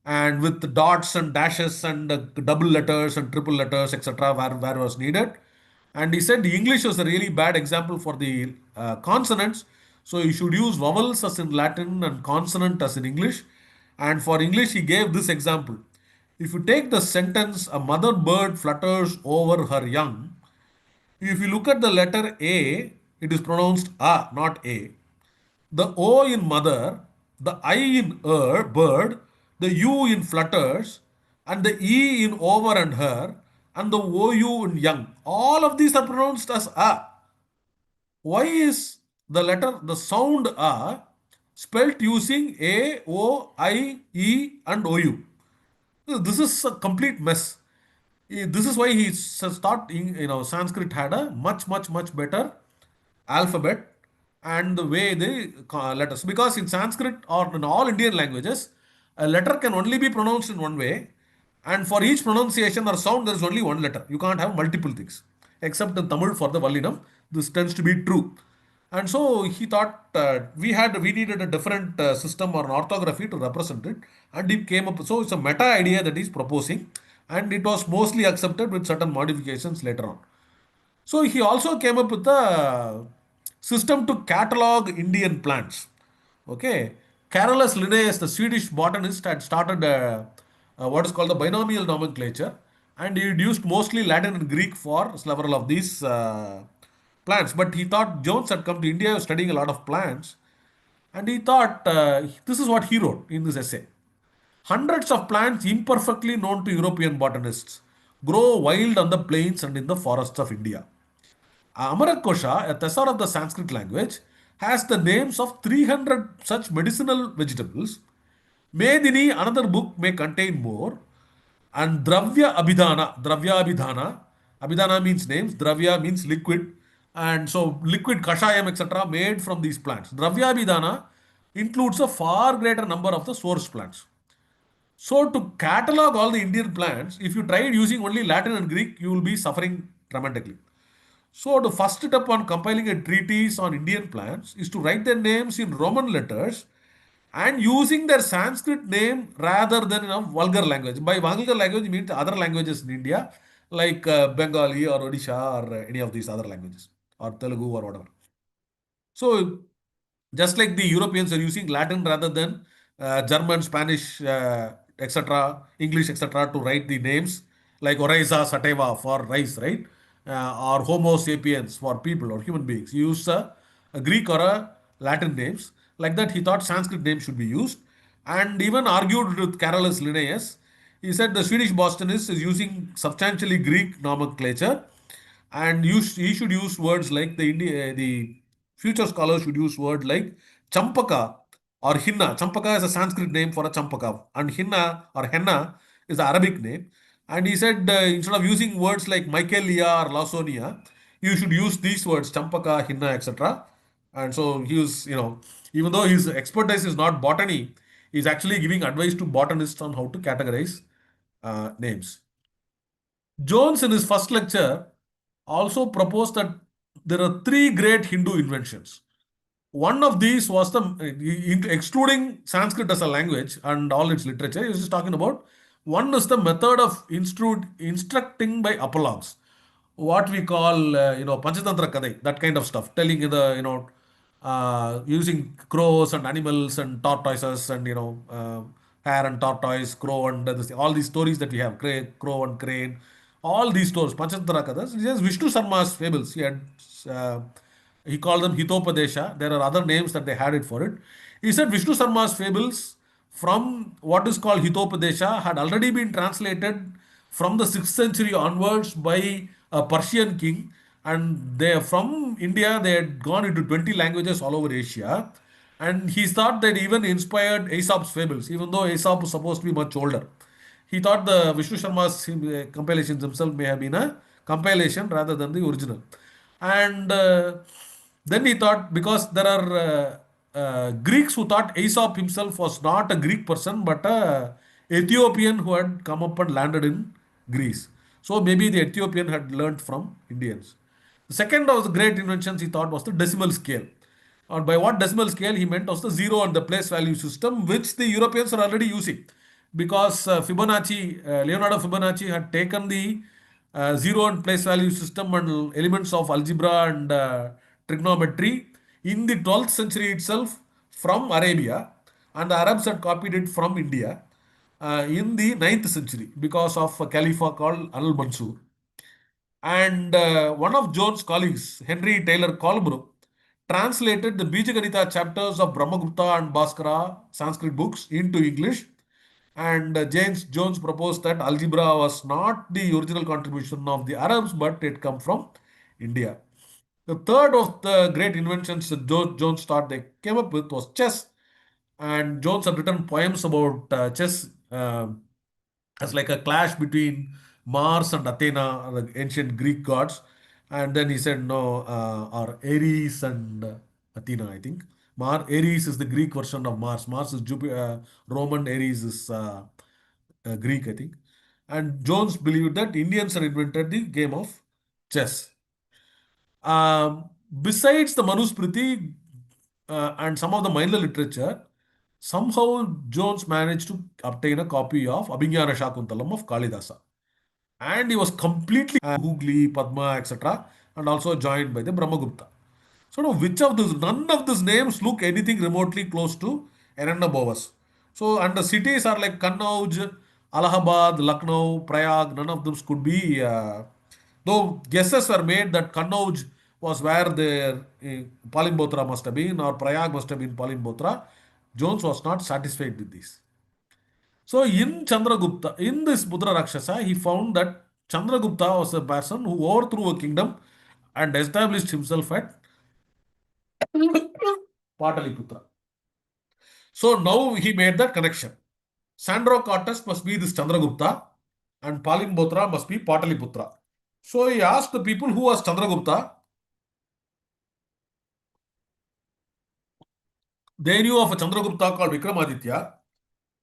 [SPEAKER 2] and with dots and dashes and double letters and triple letters, etc., where was needed. And he said the English was a really bad example for the consonants. So you should use vowels as in Latin and consonant as in English. And for English, he gave this example. If you take the sentence, a mother bird flutters over her young, if you look at the letter A, it is pronounced A, not A. The O in mother, the I in bird, the U in flutters, and the E in over and her, and the OU in young. All of these are pronounced as A. Why is the sound A spelt using A, O, I, E, and OU? This is a complete mess. This is why he thought, Sanskrit had a much, much, much better alphabet and the way they letters. Because in Sanskrit or in all Indian languages, a letter can only be pronounced in one way, and for each pronunciation or sound, there is only one letter. You can't have multiple things. Except in Tamil for the Vallinam, this tends to be true. And so he thought we needed a different system or an orthography to represent it, and he came up. So it's a meta idea that he's proposing, and it was mostly accepted with certain modifications later on. So he also came up with a system to catalog Indian plants. Okay, Carolus Linnaeus, the Swedish botanist, had started what is called the binomial nomenclature, and he used mostly Latin and Greek for several of these plants. But he thought Jones had come to India studying a lot of plants, and he thought this is what he wrote in this essay. Hundreds of plants imperfectly known to European botanists grow wild on the plains and in the forests of India. Amarakosha, a thesaurus of the Sanskrit language, has the names of 300 such medicinal vegetables. Medini, another book, may contain more. And Dravya Abhidhana, Abhidhana means names, Dravya means liquid. And so liquid kashayam, etc., made from these plants. Dravya Abhidhana includes a far greater number of the source plants. So to catalog all the Indian plants, if you tried using only Latin and Greek, you will be suffering dramatically. So the first step on compiling a treatise on Indian plants is to write their names in Roman letters and using their Sanskrit name rather than in a vulgar language. By vulgar language, means other languages in India like Bengali or Odisha or any of these other languages or Telugu or whatever. So just like the Europeans are using Latin rather than German, Spanish, etc., English, etc., to write the names, like Oraiza Sateva for rice, right? Or Homo sapiens for people or human beings. You use a Greek or a Latin names. Like that, he thought Sanskrit names should be used, and even argued with Carolus Linnaeus. He said the Swedish botanist is using substantially Greek nomenclature, and he should use words like the future scholars should use words like champaka or hinna. Champaka is a Sanskrit name for a champaka, and hinna or henna is the Arabic name. And he said instead of using words like Michaelia or Lawsonia, you should use these words champaka, hinna, etc. And so he was, even though his expertise is not botany, he's actually giving advice to botanists on how to categorize names. Jones, in his first lecture, also proposed that there are three great Hindu inventions. One of these was excluding Sanskrit as a language and all its literature, he was just talking about one is the method of instructing by apologues, what we call, Panchatantra Kadai, that kind of stuff, telling using crows and animals and tortoises and hare and tortoise, crow and all these stories that we have, crow and crane, all these stories, Panchantara Kathas. This is Vishnu Sarma's fables. Uh, he called them Hitopadesha. There are other names that they had it for it. He said Vishnu Sarma's fables from what is called Hitopadesha had already been translated from the 6th century onwards by a Persian king, and they from India they had gone into 20 languages all over Asia, and he thought that even inspired Aesop's fables, even though Aesop was supposed to be much older. He thought the Vishnu Sharma's compilations himself may have been a compilation rather than the original. And then he thought, because there are Greeks who thought Aesop himself was not a Greek person but a Ethiopian who had come up and landed in Greece. So maybe the Ethiopian had learnt from Indians. The second of the great inventions he thought was the decimal scale. And by what decimal scale he meant was the zero and the place value system, which the Europeans are already using. Because Leonardo Fibonacci had taken the zero and place value system and elements of algebra and trigonometry in the 12th century itself from Arabia, and the Arabs had copied it from India in the 9th century because of a caliph called Al Mansur. And one of Jones' colleagues, Henry Taylor Colebrook, translated the Bijaganita chapters of Brahmagupta and Bhaskara Sanskrit books into English. And James Jones proposed that algebra was not the original contribution of the Arabs, but it come from India. The third of the great inventions that Jones thought they came up with was chess. And Jones had written poems about chess as like a clash between Mars and Athena, the ancient Greek gods. And then he said, no, or Ares and Athena, I think. Ares is the Greek version of Mars. Mars is Jupiter, Roman, Ares is Greek, I think. And Jones believed that Indians had invented the game of chess. Besides the Manusmriti and some of the minor literature, somehow Jones managed to obtain a copy of Abhignana Shakuntalam of Kalidasa. And he was completely Hooghly, Padma, etc., and also joined by the Brahmagupta. So now, none of these names look anything remotely close to Eranabowas. So, and the cities are like Kannauj, Allahabad, Lucknow, Prayag, none of them could be, though guesses were made that Kannauj was where the Palimbotra must have been, or Prayag must have been Palimbotra. Jones was not satisfied with this. So in Chandragupta, in this Budra Rakshasa, he found that Chandragupta was a person who overthrew a kingdom and established himself at Pataliputra. So now he made that connection. Sandrocortes must be this Chandragupta and Palimbotra must be Pataliputra. So he asked the people who was Chandragupta. They knew of a Chandragupta called Vikramaditya,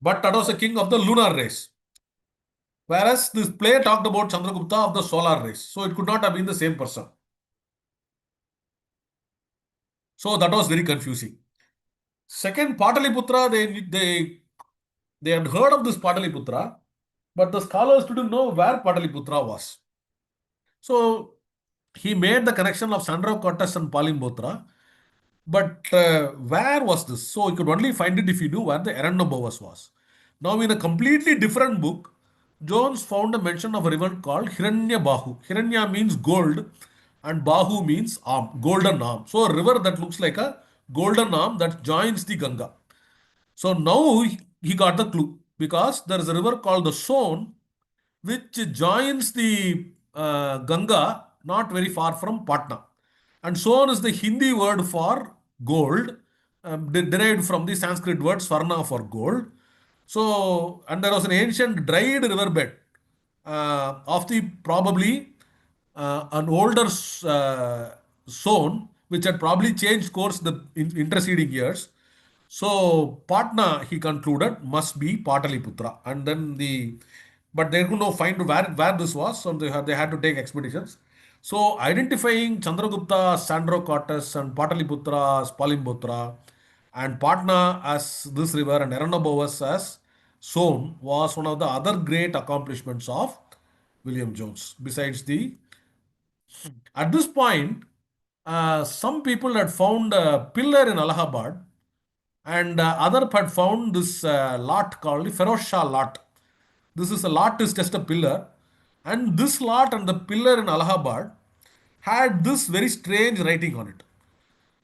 [SPEAKER 2] but that was a king of the lunar race. Whereas this play talked about Chandragupta of the solar race. So it could not have been the same person. So that was very confusing. Second, Pataliputra, they had heard of this Pataliputra, but the scholars didn't know where Pataliputra was. So he made the connection of Sandrocortes and Palimbotra, but where was this? So he could only find it if he knew where the Eranabowas was. Now, in a completely different book, Jones found a mention of a river called Hiranya Bahu. Hiranya means gold, and Bahu means arm, golden arm. So a river that looks like a golden arm that joins the Ganga. So now he got the clue, because there is a river called the Son which joins the Ganga not very far from Patna. And Son is the Hindi word for gold, derived from the Sanskrit word Swarna for gold. So, and there was an ancient dried riverbed of the probably an older zone which had probably changed course the interceding years. So Patna, he concluded, must be Pataliputra, and then but they could not find where this was, so they had to take expeditions. So identifying Chandragupta as Sandrocortes and Pataliputra as Palimputra, and Patna as this river and Eranabovas as Son was one of the other great accomplishments of William Jones. Besides at this point, some people had found a pillar in Allahabad, and other had found this lot called the Feroz Shah lot. This is a lot is just a pillar, and this lot and the pillar in Allahabad had this very strange writing on it.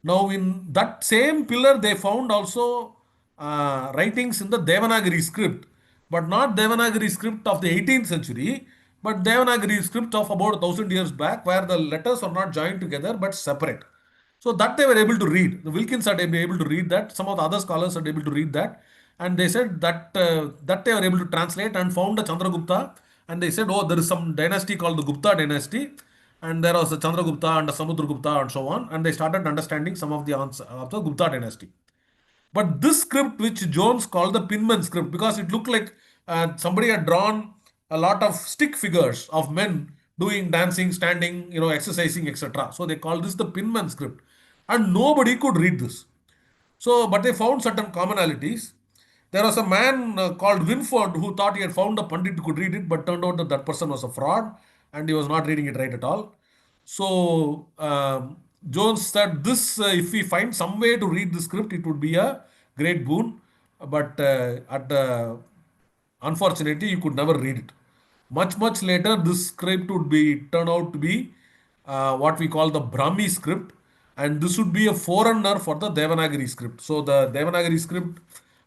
[SPEAKER 2] Now, in that same pillar, they found also writings in the Devanagari script, but not Devanagari script of the 18th century, but Devanagari script of about 1,000 years back, where the letters are not joined together but separate. So that they were able to read. The Wilkins had been able to read that. Some of the other scholars are able to read that, and they said that that they were able to translate and found a Chandragupta. And they said, oh, there is some dynasty called the Gupta dynasty, and there was a Chandragupta and a Samudragupta and so on. And they started understanding some of the answer of the Gupta dynasty. But this script, which Jones called the Pinman script, because it looked like somebody had drawn a lot of stick figures of men doing dancing, standing, exercising, etc. So they called this the Pinman script, and nobody could read this. So, but they found certain commonalities. There was a man called Winford who thought he had found a Pandit who could read it, but turned out that that person was a fraud and he was not reading it right at all. So, Jones said, this, if we find some way to read the script, it would be a great boon. But unfortunately, you could never read it. Much later, this script would be turn out to be what we call the Brahmi script, and this would be a forerunner for the Devanagari script. So the Devanagari script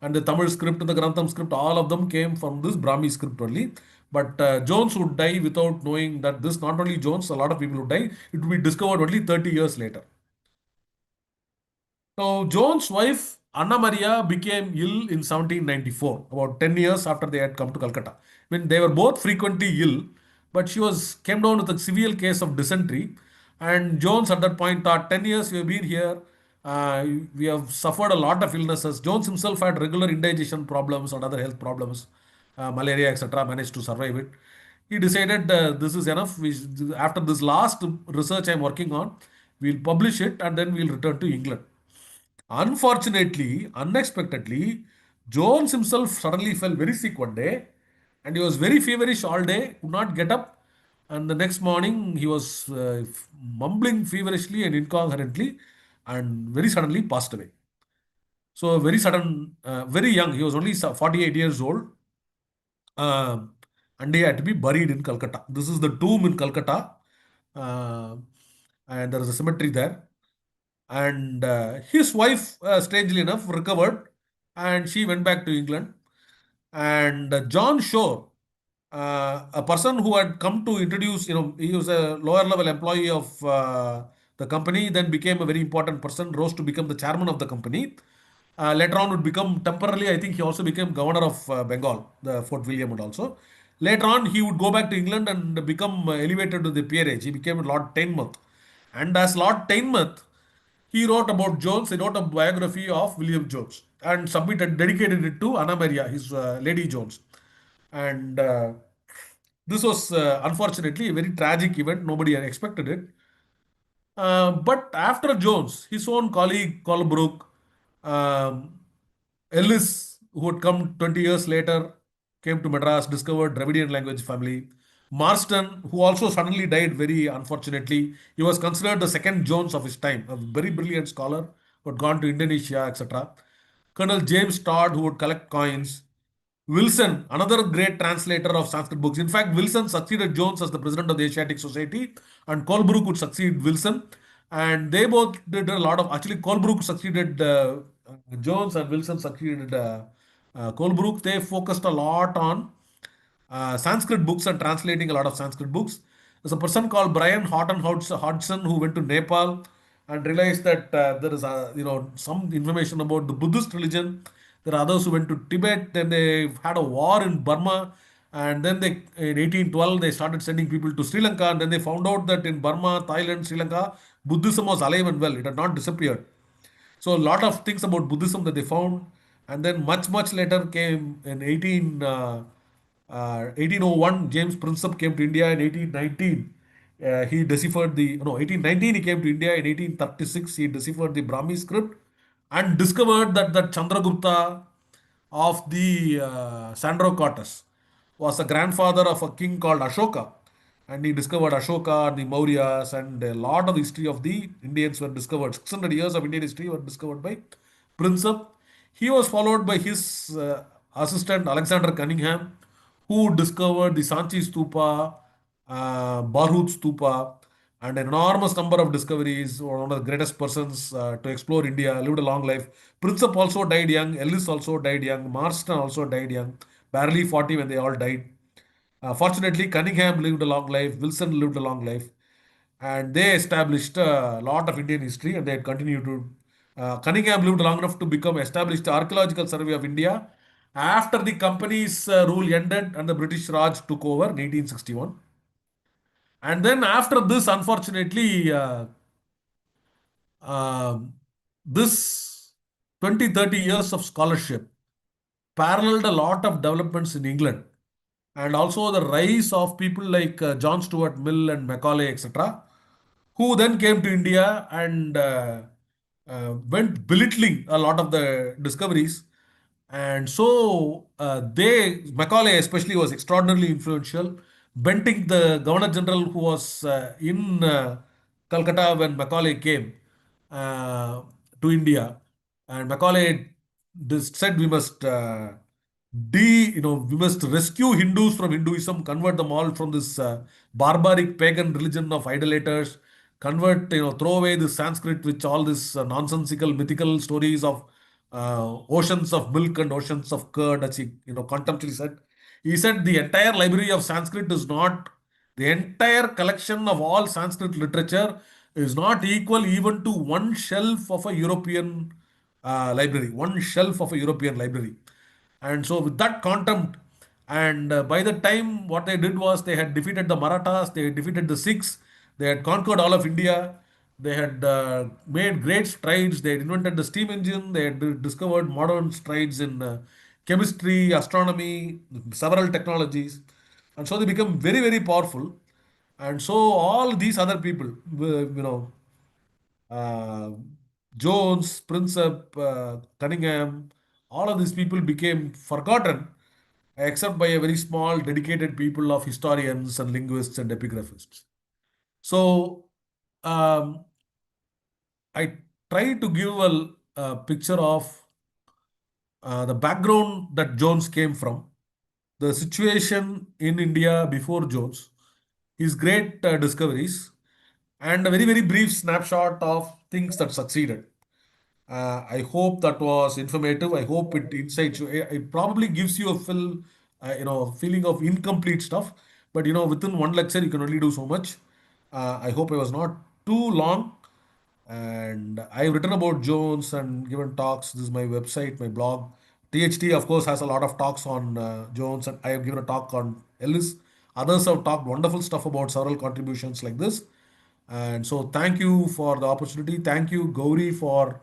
[SPEAKER 2] and the Tamil script and the Grantham script, all of them came from this Brahmi script only. But Jones would die without knowing that this, not only Jones, a lot of people would die. It would be discovered only 30 years later. So Jones' wife Anna Maria became ill in 1794, about 10 years after they had come to Calcutta. I mean, they were both frequently ill, but she came down with a severe case of dysentery. And Jones at that point thought, 10 years we have been here, we have suffered a lot of illnesses. Jones himself had regular indigestion problems and other health problems, malaria, etc., managed to survive it. He decided this is enough. After this last research I'm working on, we'll publish it and then we'll return to England. Unfortunately, unexpectedly, Jones himself suddenly fell very sick one day, and he was very feverish all day, could not get up. And the next morning, he was mumbling feverishly and incoherently, and very suddenly passed away. So, very sudden, very young, he was only 48 years old, uh, and he had to be buried in Calcutta. This is the tomb in Calcutta, uh, and there is a cemetery there. And his wife, strangely enough, recovered and she went back to England. And John Shore, a person who had come to introduce, he was a lower level employee of the company, then became a very important person, rose to become the chairman of the company. Later on, would become temporarily, I think he also became governor of Bengal, the Fort William, and also. Later on, he would go back to England and become elevated to the peerage. He became Lord Teignmouth. And as Lord Teignmouth, he wrote about Jones. He wrote a biography of William Jones and dedicated it to Anna Maria, his Lady Jones. And this was unfortunately a very tragic event. Nobody had expected it. But after Jones, his own colleague Colebrook, um, Ellis, who had come 20 years later, came to Madras, discovered Dravidian language family. Marston, who also suddenly died very unfortunately, he was considered the second Jones of his time, a very brilliant scholar who had gone to Indonesia, etc. Colonel James Todd, who would collect coins. Wilson, another great translator of Sanskrit books. In fact, Wilson succeeded Jones as the president of the Asiatic Society, and Colebrook would succeed Wilson. And they both did a lot of, actually, Colebrook succeeded Jones, and Wilson succeeded Colebrook. They focused a lot on Sanskrit books and translating a lot of Sanskrit books. There's a person called Brian Horton Hodgson who went to Nepal and realized that there is some information about the Buddhist religion. There are others who went to Tibet. Then they had a war in Burma, and then in 1812 they started sending people to Sri Lanka. And then they found out that in Burma, Thailand, Sri Lanka, Buddhism was alive and well. It had not disappeared. So a lot of things about Buddhism that they found, and then much later came in 1801. James Prinsep came to India in 1819. He deciphered the no 1819 he came to India. In 1836 he deciphered the Brahmi script and discovered that Chandragupta of the Sandro Cortes was the grandfather of a king called Ashoka. and he discovered Ashoka, the Mauryas, and a lot of the history of the Indians were discovered. 600 years of Indian history were discovered by Prinsep. He was followed by his assistant Alexander Cunningham, who discovered the Sanchi Stupa, Barhut Stupa, and an enormous number of discoveries. One of the greatest persons to explore India, lived a long life. Prinsep also died young, Ellis also died young, Marston also died young, barely 40 when they all died. Fortunately, Cunningham lived a long life, Wilson lived a long life, and they established a lot of Indian history, and they continued to. Cunningham lived long enough to become established the Archaeological Survey of India after the company's rule ended and the British Raj took over in 1861. And then after this, unfortunately, um, this 20, 30 years of scholarship paralleled a lot of developments in England, and also the rise of people like John Stuart Mill and Macaulay, etc., who then came to India and went belittling a lot of the discoveries. And so Macaulay especially was extraordinarily influential. Bentinck, the Governor General who was in Calcutta when Macaulay came uh, to India, and Macaulay said we must we must rescue Hindus from Hinduism, convert them all from this barbaric pagan religion of idolaters, convert, throw away the Sanskrit, which all this nonsensical mythical stories of oceans of milk and oceans of curd, as he, contemptuously said. He said the entire library of Sanskrit is not, the entire collection of all Sanskrit literature is not equal even to one shelf of a European library, one shelf of a European library. And so, with that contempt, and by the time what they did was they had defeated the Marathas, they had defeated the Sikhs, they had conquered all of India, they had made great strides, they had invented the steam engine, they had discovered modern strides in chemistry, astronomy, several technologies. And so they become very, very powerful. And so all these other people, uh, Jones, Prinsep, Cunningham, all of these people became forgotten except by a very small dedicated people of historians and linguists and epigraphists. So um, I try to give a picture of the background that Jones came from, the situation in India before Jones, his great discoveries, and a very, very brief snapshot of things that succeeded. I hope that was informative. I hope it incites you. It probably gives you a feeling of incomplete stuff. But within one lecture, you can only do so much. I hope I was not too long. And I've written about Jones and given talks. This is my website, my blog. THT, of course, has a lot of talks on Jones, and I have given a talk on Ellis. Others have talked wonderful stuff about several contributions like this. And so, thank you for the opportunity. Thank you, Gauri, for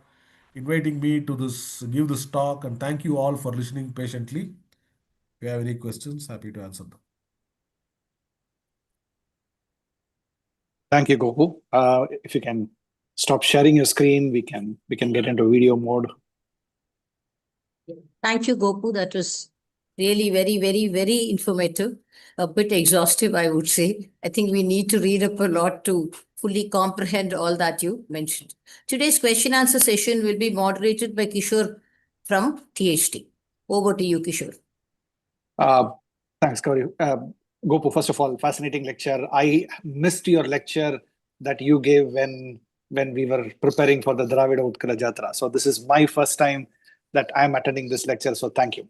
[SPEAKER 2] inviting me to give this talk, and thank you all for listening patiently. If you have any questions, happy to answer them.
[SPEAKER 4] Thank you, Gopu. If you can stop sharing your screen, we can get into video mode.
[SPEAKER 1] Thank you, Gopu. That was really very, very, very informative. A bit exhaustive, I would say. I think we need to read up a lot to fully comprehend all that you mentioned. Today's question answer session will be moderated by Kishore from THT. Over to you, Kishore.
[SPEAKER 4] Thanks, Gauri. Gopu, first of all, fascinating lecture. I missed your lecture that you gave when we were preparing for the Dravida Utkala Jatra. So this is my first time that I'm attending this lecture. So thank you.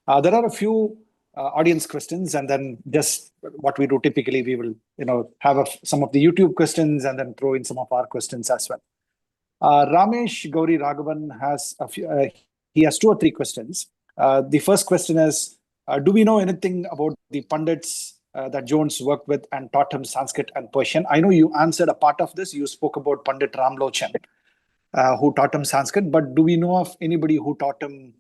[SPEAKER 4] There are a few audience questions, and then just what we do typically, we will have some of the YouTube questions and then throw in some of our questions as well. Ramesh Gauri Raghavan has he has 2 or 3 questions. The first question is, do we know anything about the Pandits that Jones worked with and taught him Sanskrit and Persian? I know you answered a part of this. You spoke about Pandit Ramlochan, who taught him Sanskrit, but do we know of anybody who taught him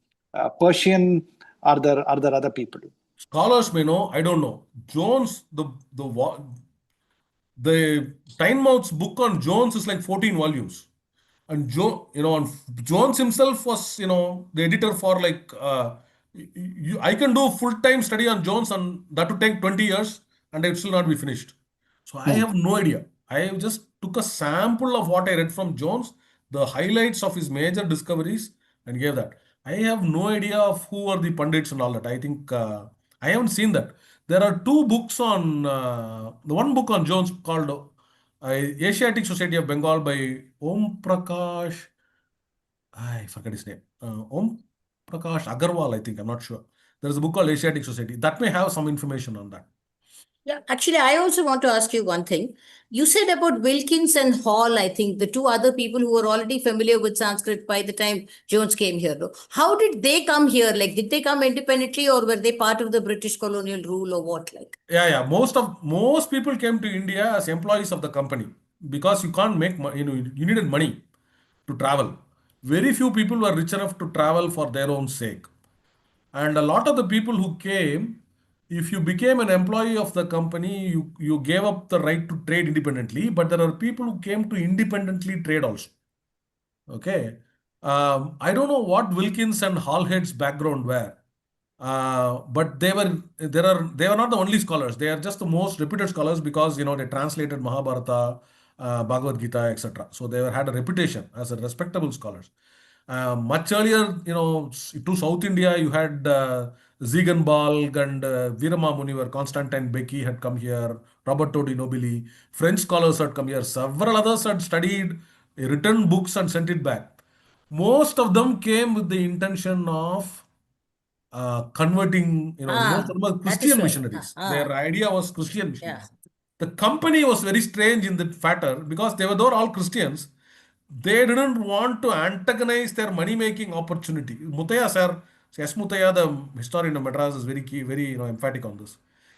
[SPEAKER 4] Persian? Are there other people?
[SPEAKER 2] Scholars may know. I don't know. Jones, the Tynemouth's book on Jones is like 14 volumes. And Jones himself was, the editor for like, I can do full-time study on Jones, and that would take 20 years and it will still not be finished. So I have no idea. I just took a sample of what I read from Jones, the highlights of his major discoveries, and gave that. I have no idea of who are the pundits and all that. I think I haven't seen that. There are two books on the one book on Jones called Asiatic Society of Bengal by Om Prakash. I forget his name. Om Prakash Agarwal, I think. I'm not sure. There is a book called Asiatic Society. That may have some information on that.
[SPEAKER 1] Yeah, actually, I also want to ask you one thing. You said about Wilkins and Hall, I think, the two other people who were already familiar with Sanskrit by the time Jones came here. No? How did they come here? Like, did they come independently or were they part of the British colonial rule or what? Like,
[SPEAKER 2] Yeah. Most people came to India as employees of the company because you can't make you needed money to travel. Very few people were rich enough to travel for their own sake. And a lot of the people who came, if you became an employee of the company, you gave up the right to trade independently. But there are people who came to independently trade also. Okay. I don't know what Wilkins and Hallhead's background were. But they were not the only scholars. They are just the most reputed scholars because they translated Mahabharata, Bhagavad Gita, etc. So they had a reputation as a respectable scholars. Much earlier, to South India, you had Ziegenbalg and Virama Munivar, Constantine Becky had come here, Roberto di Nobili, French scholars had come here, several others had studied, written books and sent it back. Most of them came with the intention of converting, most of them were
[SPEAKER 1] that is
[SPEAKER 2] Christian
[SPEAKER 1] why.
[SPEAKER 2] missionaries. Their idea was Christian
[SPEAKER 1] Yeah.
[SPEAKER 2] missionaries. The company was very strange in that factor because they were all Christians. They didn't want to antagonize their money-making opportunity. Mutaya sir, S. Mutaya, the historian of Madras, is very key, very emphatic on this.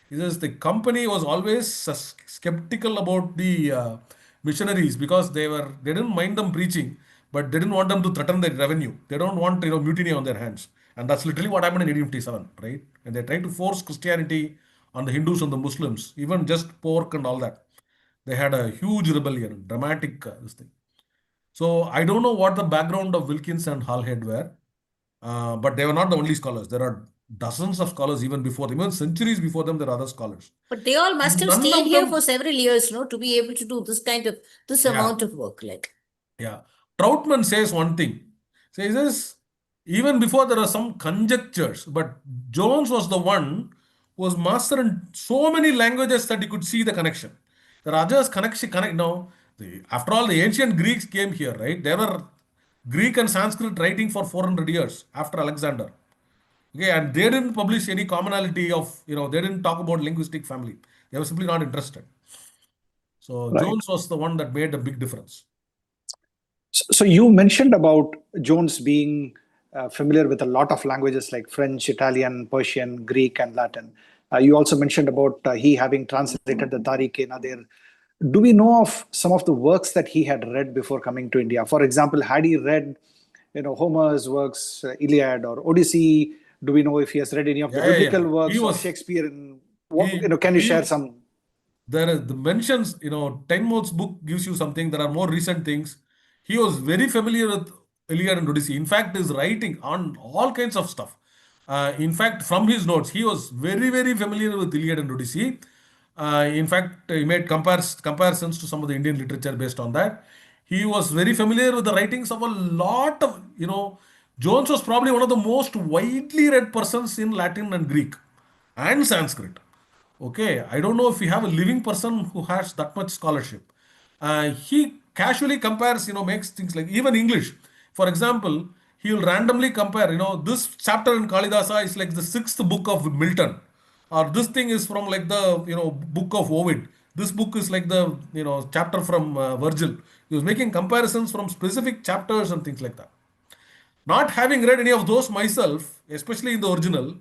[SPEAKER 2] He says the company was always skeptical about the missionaries because they didn't mind them preaching, but they didn't want them to threaten their revenue. They don't want mutiny on their hands, and that's literally what happened in 1857, right? And they tried to force Christianity on the Hindus and the Muslims, even just pork and all that. They had a huge rebellion, dramatic this thing. So I don't know what the background of Wilkins and Hallhead were, but they were not the only scholars. There are dozens of scholars even before them, even centuries before them. There are other scholars.
[SPEAKER 1] But they all must have
[SPEAKER 2] None
[SPEAKER 1] stayed
[SPEAKER 2] of
[SPEAKER 1] here for
[SPEAKER 2] them,
[SPEAKER 1] several years, no, to be able to do this
[SPEAKER 2] yeah,
[SPEAKER 1] amount of work. Like,
[SPEAKER 2] yeah. Troutman says one thing. Says this even before there are some conjectures, but Jones was the one who was master in so many languages that he could see the connection. There are others connect now. After all, the ancient Greeks came here, right? There were Greek and Sanskrit writing for 400 years after Alexander. Okay, and they didn't publish any commonality of, they didn't talk about linguistic family. They were simply not interested. So
[SPEAKER 4] Right.
[SPEAKER 2] Jones was the one that made a big difference.
[SPEAKER 4] So you mentioned about Jones being familiar with a lot of languages like French, Italian, Persian, Greek, and Latin. You also mentioned about he having translated the Tariq-e-Nadir. Do we know of some of the works that he had read before coming to India? For example, had he read, Homer's works, Iliad or Odyssey? Do we know if he has read any of the
[SPEAKER 2] Yeah.
[SPEAKER 4] biblical
[SPEAKER 2] He
[SPEAKER 4] works or
[SPEAKER 2] was,
[SPEAKER 4] Shakespeare?
[SPEAKER 2] he,
[SPEAKER 4] Can you share
[SPEAKER 2] he,
[SPEAKER 4] some?
[SPEAKER 2] there is the mentions, 10 Modes book gives you something. There are more recent things. He was very familiar with Iliad and Odyssey. In fact, his writing on all kinds of stuff. In fact, from his notes, he was very, very familiar with Iliad and Odyssey. In fact, he made comparisons to some of the Indian literature based on that. He was very familiar with the writings of a lot of, Jones was probably one of the most widely read persons in Latin and Greek and Sanskrit. Okay, I don't know if we have a living person who has that much scholarship. He casually compares, makes things like even English. For example, he will randomly compare, this chapter in Kalidasa is like the sixth book of Milton, or this thing is from like the, book of Ovid. This book is like the, chapter from Virgil. He was making comparisons from specific chapters and things like that. Not having read any of those myself, especially in the original,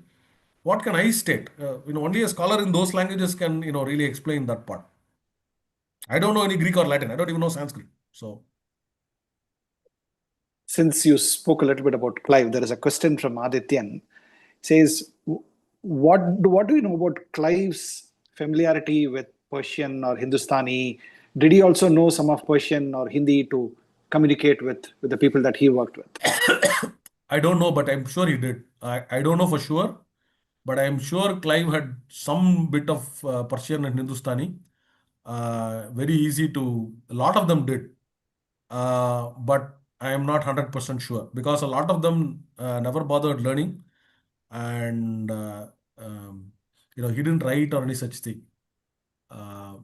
[SPEAKER 2] what can I state? Only a scholar in those languages can, really explain that part. I don't know any Greek or Latin. I don't even know Sanskrit. So,
[SPEAKER 4] Since you spoke a little bit about Clive, there is a question from Adityan. Says, what do you know about Clive's familiarity with Persian or Hindustani? Did he also know some of Persian or Hindi to communicate with the people that he worked with?
[SPEAKER 2] I don't know, but I'm sure he did. I don't know for sure, but I'm sure Clive had some bit of Persian and Hindustani. Very easy to, a lot of them did. But I am not 100% sure because a lot of them never bothered learning, and um, he didn't write or any such thing.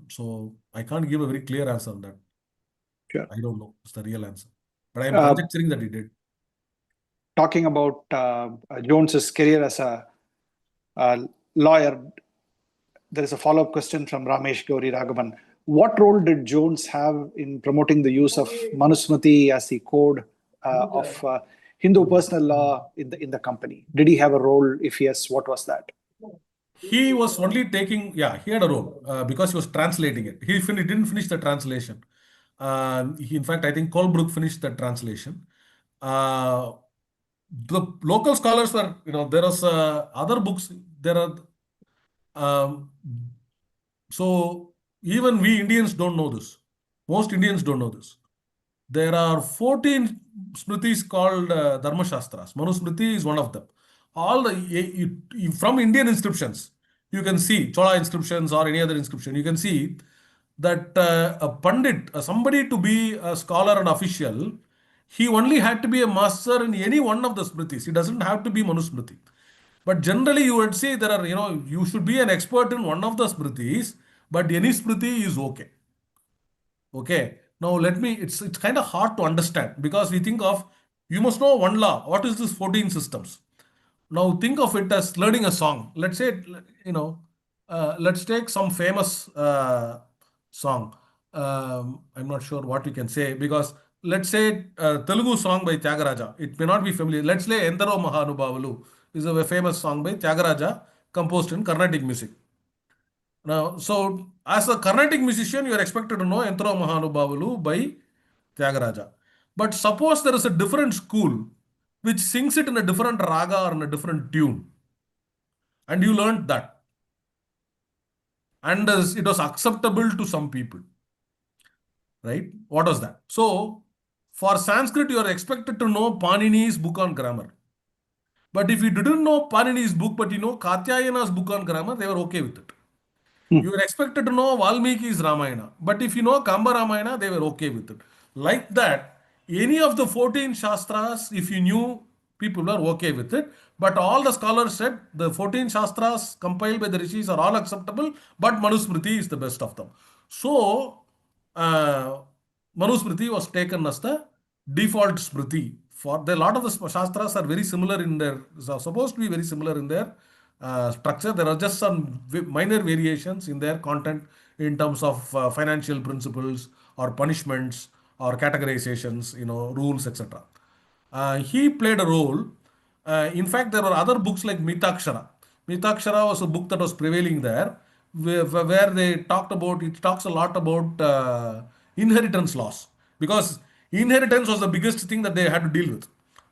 [SPEAKER 2] So I can't give a very clear answer on that.
[SPEAKER 4] Sure.
[SPEAKER 2] I don't know. It's the real answer. But I'm
[SPEAKER 4] Uh,
[SPEAKER 2] conjecturing that he did.
[SPEAKER 4] Talking about Jones's career as a lawyer, there is a follow-up question from Ramesh Gauri Raghavan. What role did Jones have in promoting the use of Manusmriti as the code of Hindu personal law in the company? Did he have a role? If yes, what was that?
[SPEAKER 2] He was only taking, yeah, he had a role because he was translating it. He didn't finish the translation. In fact, I think Colebrook finished the translation. The local scholars were, there was other books. There are, um, so even we Indians don't know this. Most Indians don't know this. There are 14 Smritis called Dharma Shastras. Manusmriti is one of them. All the from Indian inscriptions, you can see Chola inscriptions or any other inscription. You can see that a Pandit, somebody to be a scholar and official, he only had to be a master in any one of the Smritis. He doesn't have to be Manusmriti. But generally, you would say there are, you should be an expert in one of the Smritis, but any Smriti is okay. Okay. Now it's kind of hard to understand because we think of, you must know one law. What is this 14 systems? Now think of it as learning a song. Let's say, let's take some famous song. I'm not sure what we can say because let's say Telugu song by Tyagaraja. It may not be familiar. Let's say Endaro Mahanubavalu is a famous song by Tyagaraja composed in Carnatic music. Now, so as a Carnatic musician, you are expected to know Entro Mahanubavalu by Tyagaraja. But suppose there is a different school which sings it in a different raga or in a different tune, and you learned that, and it was acceptable to some people, right? What was that? So, for Sanskrit, you are expected to know Panini's book on grammar. But if you didn't know Panini's book, but you know Katyayana's book on grammar, they were okay with it. You were expected to know Valmiki's Ramayana, but if you know Kamba Ramayana, they were okay with it. Like that, any of the 14 Shastras, if you knew, people were okay with it. But all the scholars said the 14 Shastras compiled by the Rishis are all acceptable, but Manusmriti is the best of them. So, uh, Manusmriti was taken as the default Smriti. For the lot of the Shastras are very similar in their, supposed to be very similar in their structure. There are just some minor variations in their content in terms of financial principles or punishments or categorizations, rules, etc. He played a role. In fact, there were other books like Mitakshara. Mitakshara was a book that was prevailing there, where they talked about, it talks a lot about inheritance laws, because inheritance was the biggest thing that they had to deal with,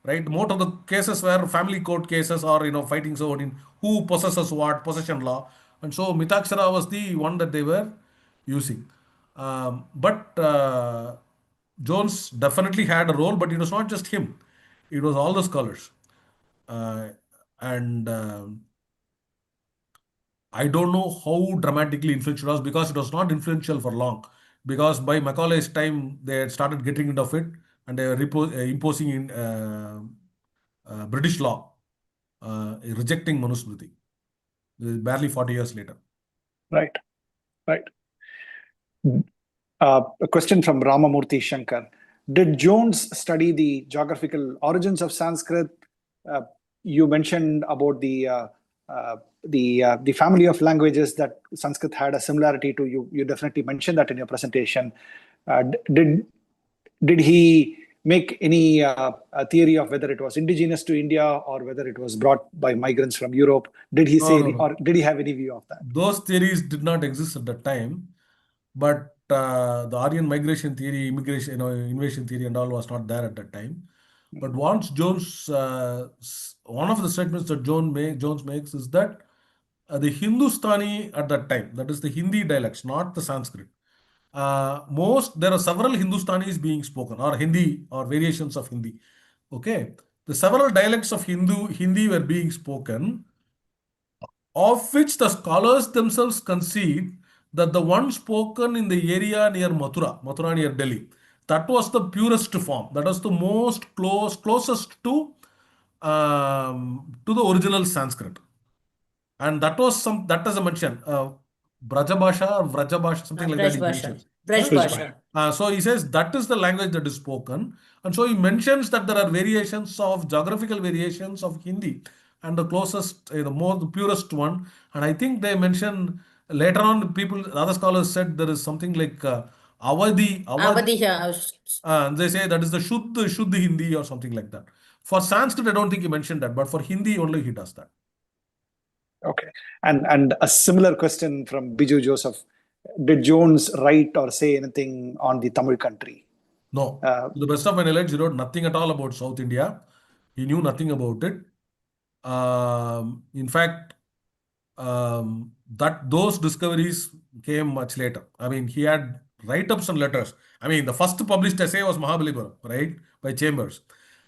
[SPEAKER 2] right? Most of the cases were family court cases or, fighting over in who possesses what, possession law. And so Mitakshara was the one that they were using. But Jones definitely had a role, but it was not just him. It was all the scholars. And I don't know how dramatically influential it was because it was not influential for long. Because by Macaulay's time, they had started getting rid of it and they were imposing in British law, rejecting Manusmriti. Barely 40 years later.
[SPEAKER 4] Right, right. A question from Ramamurthy Shankar. Did Jones study the geographical origins of Sanskrit? You mentioned about the family of languages that Sanskrit had a similarity to. You definitely mentioned that in your presentation. Did he make any theory of whether it was indigenous to India or whether it was brought by migrants from Europe? Did he say,
[SPEAKER 2] No.
[SPEAKER 4] or did he have any view of that?
[SPEAKER 2] Those theories did not exist at that time, but the Aryan migration theory, immigration, invasion theory, and all was not there at that time. But once Jones, one of the statements that Jones makes is that the Hindustani at that time, that is the Hindi dialects, not the Sanskrit. There are several Hindustanis being spoken, or Hindi, or variations of Hindi. Okay, the several dialects of Hindi were being spoken, of which the scholars themselves concede that the one spoken in the area near Mathura near Delhi, that was the purest form. That was the most closest to the original Sanskrit. And that was that is a mention. Brajabhasha or Vrajabhasha, something like that he
[SPEAKER 1] Braj Bhasha.
[SPEAKER 2] mentions.
[SPEAKER 1] Braj
[SPEAKER 3] Huh?
[SPEAKER 1] Bhasha.
[SPEAKER 2] So he says that is the language that is spoken. And so he mentions that there are variations of geographical variations of Hindi. And the closest, the purest one. And I think they mention later on, other scholars said there is something like Avadi.
[SPEAKER 1] Avadi, yeah.
[SPEAKER 2] And they say that is the Shuddh Hindi or something like that. For Sanskrit, I don't think he mentioned that, but for Hindi only he does that.
[SPEAKER 4] Okay. And a similar question from Biju Joseph. Did Jones write or say anything on the Tamil country?
[SPEAKER 2] No. To the best of my knowledge, he wrote nothing at all about South India. He knew nothing about it. In fact, that those discoveries came much later. I mean, he had write-ups and letters. I mean, the first published essay was Mahabalipuram, right, by Chambers.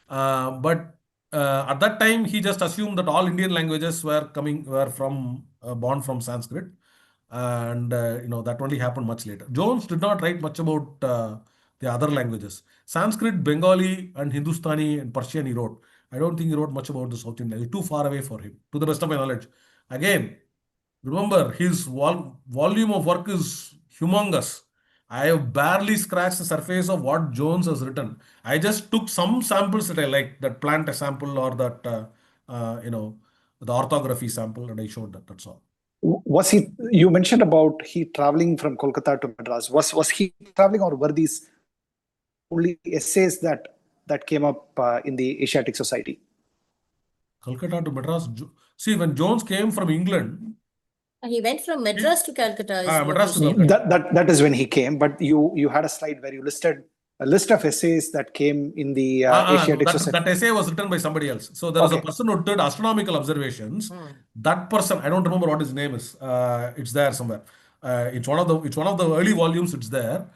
[SPEAKER 2] But at that time, he just assumed that all Indian languages were born from Sanskrit, and that only happened much later. Jones did not write much about the other languages. Sanskrit, Bengali, and Hindustani and Persian he wrote. I don't think he wrote much about the South Indian. It's too far away for him, to the best of my knowledge. Again, remember, his volume of work is humongous. I have barely scratched the surface of what Jones has written. I just took some samples that I like, that plant sample or that, the orthography sample, and I showed that. That's all.
[SPEAKER 4] You mentioned about he traveling from Kolkata to Madras. Was he traveling, or were these only essays that came up in the Asiatic Society?
[SPEAKER 2] Kolkata to Madras. See, when Jones came from England,
[SPEAKER 1] He went from Madras to Calcutta.
[SPEAKER 2] Madras to Calcutta.
[SPEAKER 4] That is when he came. But you had a slide where you listed a list of essays that came in the Asiatic Society.
[SPEAKER 2] That essay was written by somebody else. So there was a person who did astronomical observations. That person, I don't remember what his name is. It's there somewhere. It's one of the early volumes. It's there.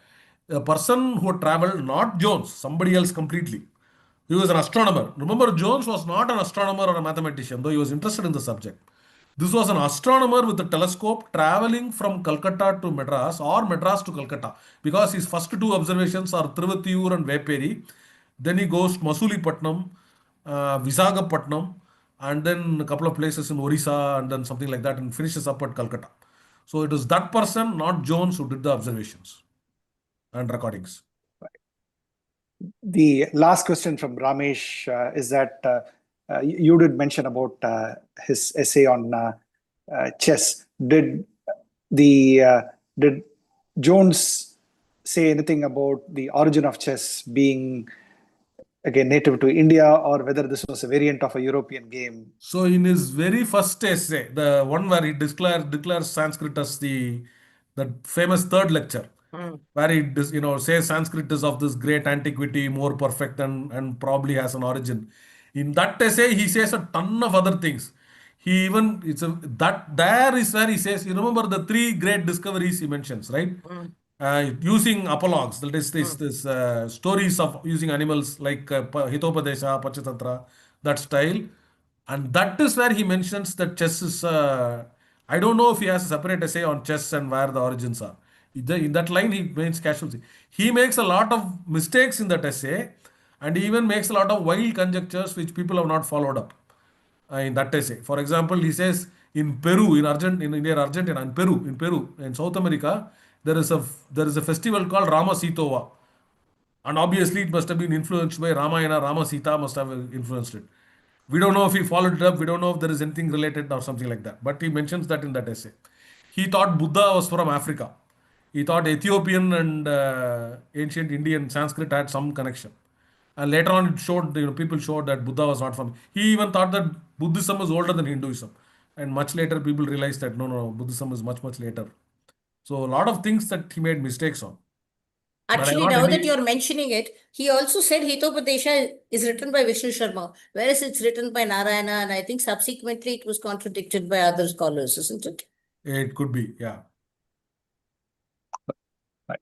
[SPEAKER 2] A person who traveled, not Jones, somebody else completely. He was an astronomer. Remember, Jones was not an astronomer or a mathematician, though he was interested in the subject. This was an astronomer with a telescope traveling from Calcutta to Madras or Madras to Calcutta, because his first two observations are Tiruvatiyur and Veperi. Then he goes to Masulipatnam, Visakhapatnam, and then a couple of places in Orissa, and then something like that, and finishes up at Calcutta. So it is that person, not Jones, who did the observations and recordings.
[SPEAKER 4] The last question from Ramesh is that you did mention about his essay on chess. Did Jones say anything about the origin of chess being again native to India, or whether this was a variant of a European game?
[SPEAKER 2] So in his very first essay, the one where he declares Sanskrit as the famous third lecture, where he says Sanskrit is of this great antiquity, more perfect, and probably has an origin. In that essay, he says a ton of other things. He even there is where he says, you remember the three great discoveries he mentions, right? Using apologues, that is this stories of using animals like Hitopadesha, Pachatantra, that style. And that is where he mentions that chess is, I don't know if he has a separate essay on chess and where the origins are. In that line, he makes casualty. He makes a lot of mistakes in that essay, and he even makes a lot of wild conjectures which people have not followed up in that essay. For example, he says in Peru, near Argentina, in Peru, in South America, there is a festival called Rama Sitova. And obviously, it must have been influenced by Ramayana. Rama Sita must have influenced it. We don't know if he followed it up. We don't know if there is anything related or something like that. But he mentions that in that essay. He thought Buddha was from Africa. He thought Ethiopian and ancient Indian Sanskrit had some connection. And later on, it showed, people showed that Buddha was not from. He even thought that Buddhism was older than Hinduism. And much later, people realized that no, Buddhism is much, much later. So a lot of things that he made mistakes on.
[SPEAKER 1] Actually, now that you're mentioning it, he also said Hitopadesha is written by Vishnu Sharma, whereas it's written by Narayana, and I think subsequently it was contradicted by other scholars, isn't it?
[SPEAKER 2] It could be, yeah.
[SPEAKER 4] Right.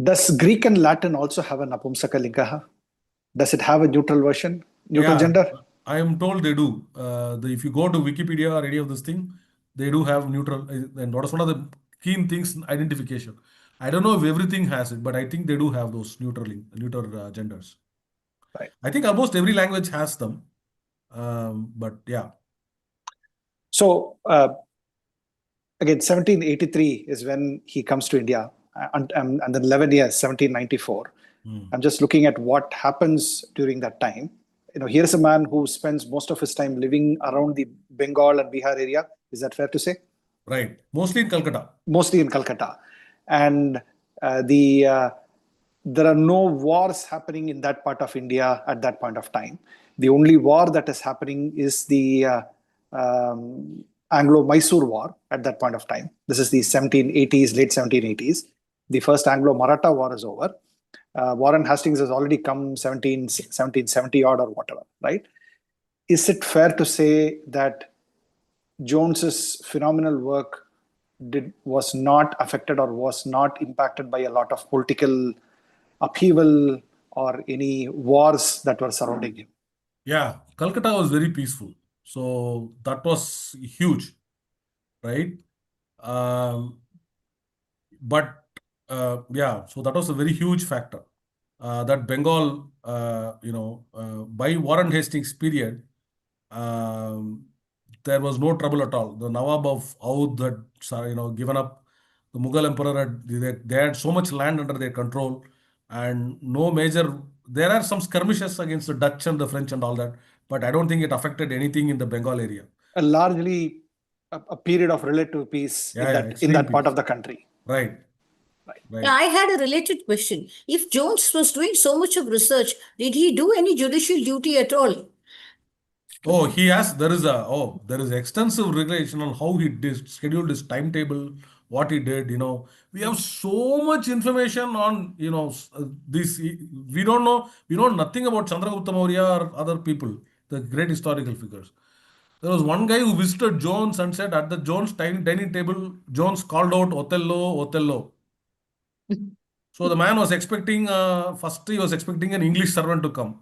[SPEAKER 4] Does Greek and Latin also have a Napumsaka Lingaha? Does it have a neutral version, neutral gender?
[SPEAKER 2] I am told they do. If you go to Wikipedia or any of this thing, they do have neutral, and what is one of the keen things, identification. I don't know if everything has it, but I think they do have those neuter genders.
[SPEAKER 4] Right.
[SPEAKER 2] I think almost every language has them. But yeah.
[SPEAKER 4] So again, 1783 is when he comes to India, and then 11 years, 1794. I'm just looking at what happens during that time. Here's a man who spends most of his time living around the Bengal and Bihar area. Is that fair to say?
[SPEAKER 2] Right. Mostly in Calcutta.
[SPEAKER 4] Mostly in Calcutta. And there are no wars happening in that part of India at that point of time. The only war that is happening is the Anglo-Mysore War at that point of time. This is the 1780s, late 1780s. The first Anglo-Maratha War is over. Warren Hastings has already come 1770 odd or whatever, right? Is it fair to say that Jones's phenomenal work was not affected or was not impacted by a lot of political upheaval or any wars that were surrounding him?
[SPEAKER 2] Yeah, Calcutta was very peaceful. So that was huge, right? Um, but yeah, so that was a very huge factor. That Bengal, by Warren Hastings period, um, there was no trouble at all. The Nawab of Oudh had, given up. The Mughal emperor they had so much land under their control, and no major. There are some skirmishes against the Dutch and the French and all that, but I don't think it affected anything in the Bengal area.
[SPEAKER 4] Largely a period of relative peace
[SPEAKER 2] Yeah,
[SPEAKER 4] in
[SPEAKER 2] extreme
[SPEAKER 4] that part
[SPEAKER 2] peace.
[SPEAKER 4] of the country.
[SPEAKER 2] Right.
[SPEAKER 4] Right.
[SPEAKER 1] Yeah, I had a related question. If Jones was doing so much of research, did he do any judicial duty at all?
[SPEAKER 2] Oh, there is extensive regulation on how he scheduled his timetable, what he did. We have so much information on, this. We know nothing about Chandragupta Maurya or other people, the great historical figures. There was one guy who visited Jones and said at the Jones dining table, Jones called out Othello, Othello. So the man was expecting, first he was expecting an English servant to come.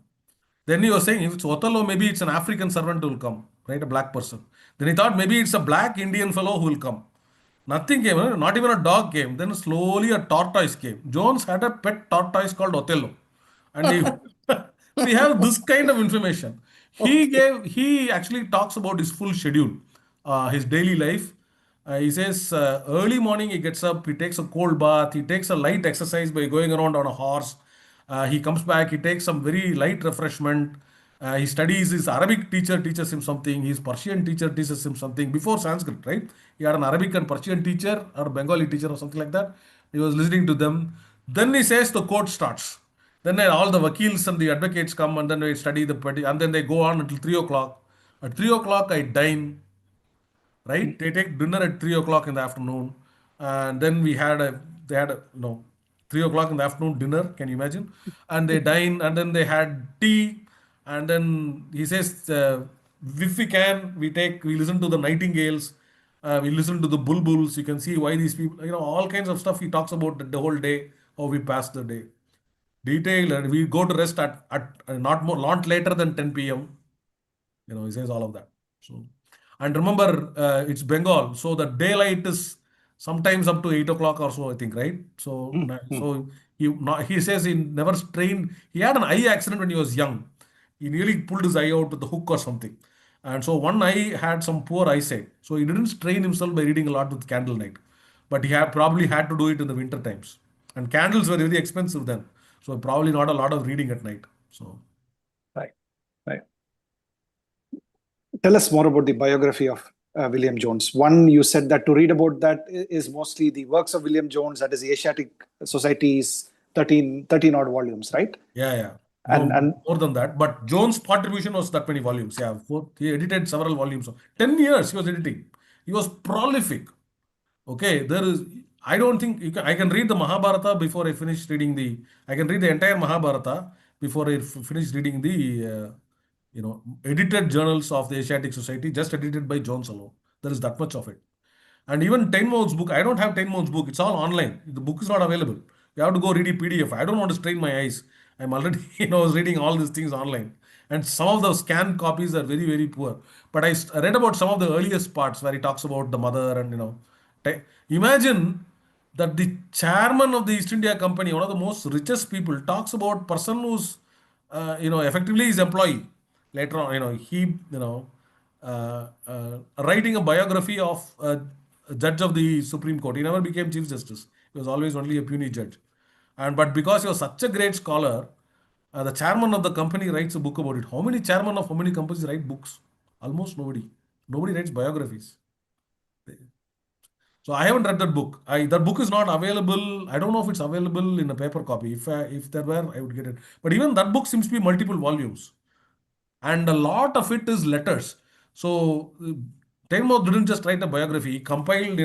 [SPEAKER 2] Then he was saying, if it's Othello, maybe it's an African servant who will come, right? A black person. Then he thought maybe it's a black Indian fellow who will come. Nothing came, not even a dog came. Then slowly a tortoise came. Jones had a pet tortoise called Othello. And so you have this kind of information. He actually talks about his full schedule, his daily life. He says early morning he gets up, he takes a cold bath, he takes a light exercise by going around on a horse. He comes back, he takes some very light refreshment. He studies, his Arabic teacher teaches him something, his Persian teacher teaches him something before Sanskrit, right? He had an Arabic and Persian teacher or a Bengali teacher or something like that. He was listening to them. Then he says the court starts. Then all the wakils and the advocates come and then they study and then they go on until 3 o'clock. At 3 o'clock, I dine, right? They take dinner at 3 o'clock in the afternoon. And then they had 3 o'clock in the afternoon dinner. Can you imagine? And they dine and then they had tea. And then he says, if we can, we listen to the nightingales. We listen to the bulbuls. You can see why these people, all kinds of stuff he talks about the whole day, how we pass the day. Detailed, and we go to rest at not later than 10 p.m. He says all of that. So, and remember, it's Bengal, so the daylight is sometimes up to 8 o'clock or so, I think, right? So, so he says he never strained. He had an eye accident when he was young. He nearly pulled his eye out with the hook or something, and so one eye had some poor eyesight. So he didn't strain himself by reading a lot with candlelight, but he probably had to do it in the winter times, and candles were very expensive then. So probably not a lot of reading at night. So
[SPEAKER 4] Right, right. Tell us more about the biography of William Jones. One, you said that to read about that is mostly the works of William Jones, that is the Asiatic Society's 13 odd volumes, right?
[SPEAKER 2] yeah.
[SPEAKER 4] And
[SPEAKER 2] More than that. But Jones' contribution was that many volumes. Yeah, he edited several volumes. 10 years he was editing. He was prolific. Okay, I don't think I can read the Mahabharata before I finish reading I can read the entire Mahabharata before I finish reading the, edited journals of the Asiatic Society, just edited by Jones alone. There is that much of it. And even Tenmo's book, I don't have Tenmo's book. It's all online. The book is not available. You have to go read a PDF. I don't want to strain my eyes. I'm already, reading all these things online. And some of the scanned copies are very, very poor. But I read about some of the earliest parts where he talks about the mother and, imagine that the chairman of the East India Company, one of the most richest people, talks about person who's, effectively his employee. Later on, writing a biography of a judge of the Supreme Court. He never became Chief Justice. He was always only a puisne judge. But because he was such a great scholar, the chairman of the company writes a book about it. How many chairmen of how many companies write books? Almost nobody. Nobody writes biographies. So I haven't read that book. That book is not available. I don't know if it's available in a paper copy. If there were, I would get it. But even that book seems to be multiple volumes, and a lot of it is letters. So Taimur didn't just write a biography. He compiled,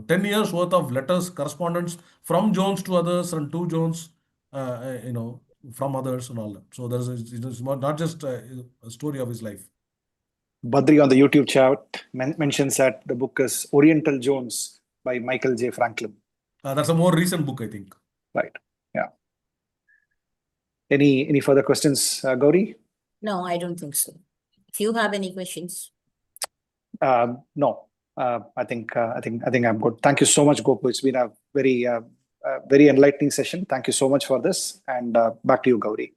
[SPEAKER 2] 10 years worth of letters, correspondence from Jones to others, and to Jones, from others and all that. So it's not just a story of his life.
[SPEAKER 4] Badri on the YouTube chat mentions that the book is Oriental Jones by Michael J. Franklin.
[SPEAKER 2] That's a more recent book, I think.
[SPEAKER 4] Right. Yeah. Any further questions, Gauri?
[SPEAKER 1] No, I don't think so. If you have any questions.
[SPEAKER 4] No. I think I'm good. Thank you so much, Gopu. It's been a very enlightening session. Thank you so much for this. And back to you, Gauri.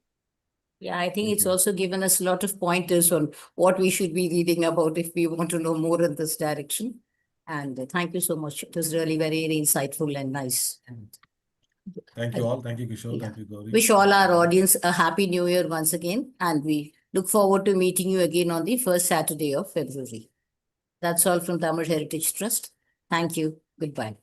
[SPEAKER 1] Yeah, I think
[SPEAKER 2] Thank
[SPEAKER 1] it's
[SPEAKER 2] you.
[SPEAKER 1] also given us a lot of pointers on what we should be reading about if we want to know more in this direction. And thank you so much. It was really very, very insightful and nice. And
[SPEAKER 2] Thank you all. Thank you, Kishore.
[SPEAKER 1] Yeah.
[SPEAKER 2] Thank you, Gauri.
[SPEAKER 1] wish all our audience a happy new year once again. And we look forward to meeting you again on the first Saturday of February. That's all from Tamil Heritage Trust. Thank you. Goodbye.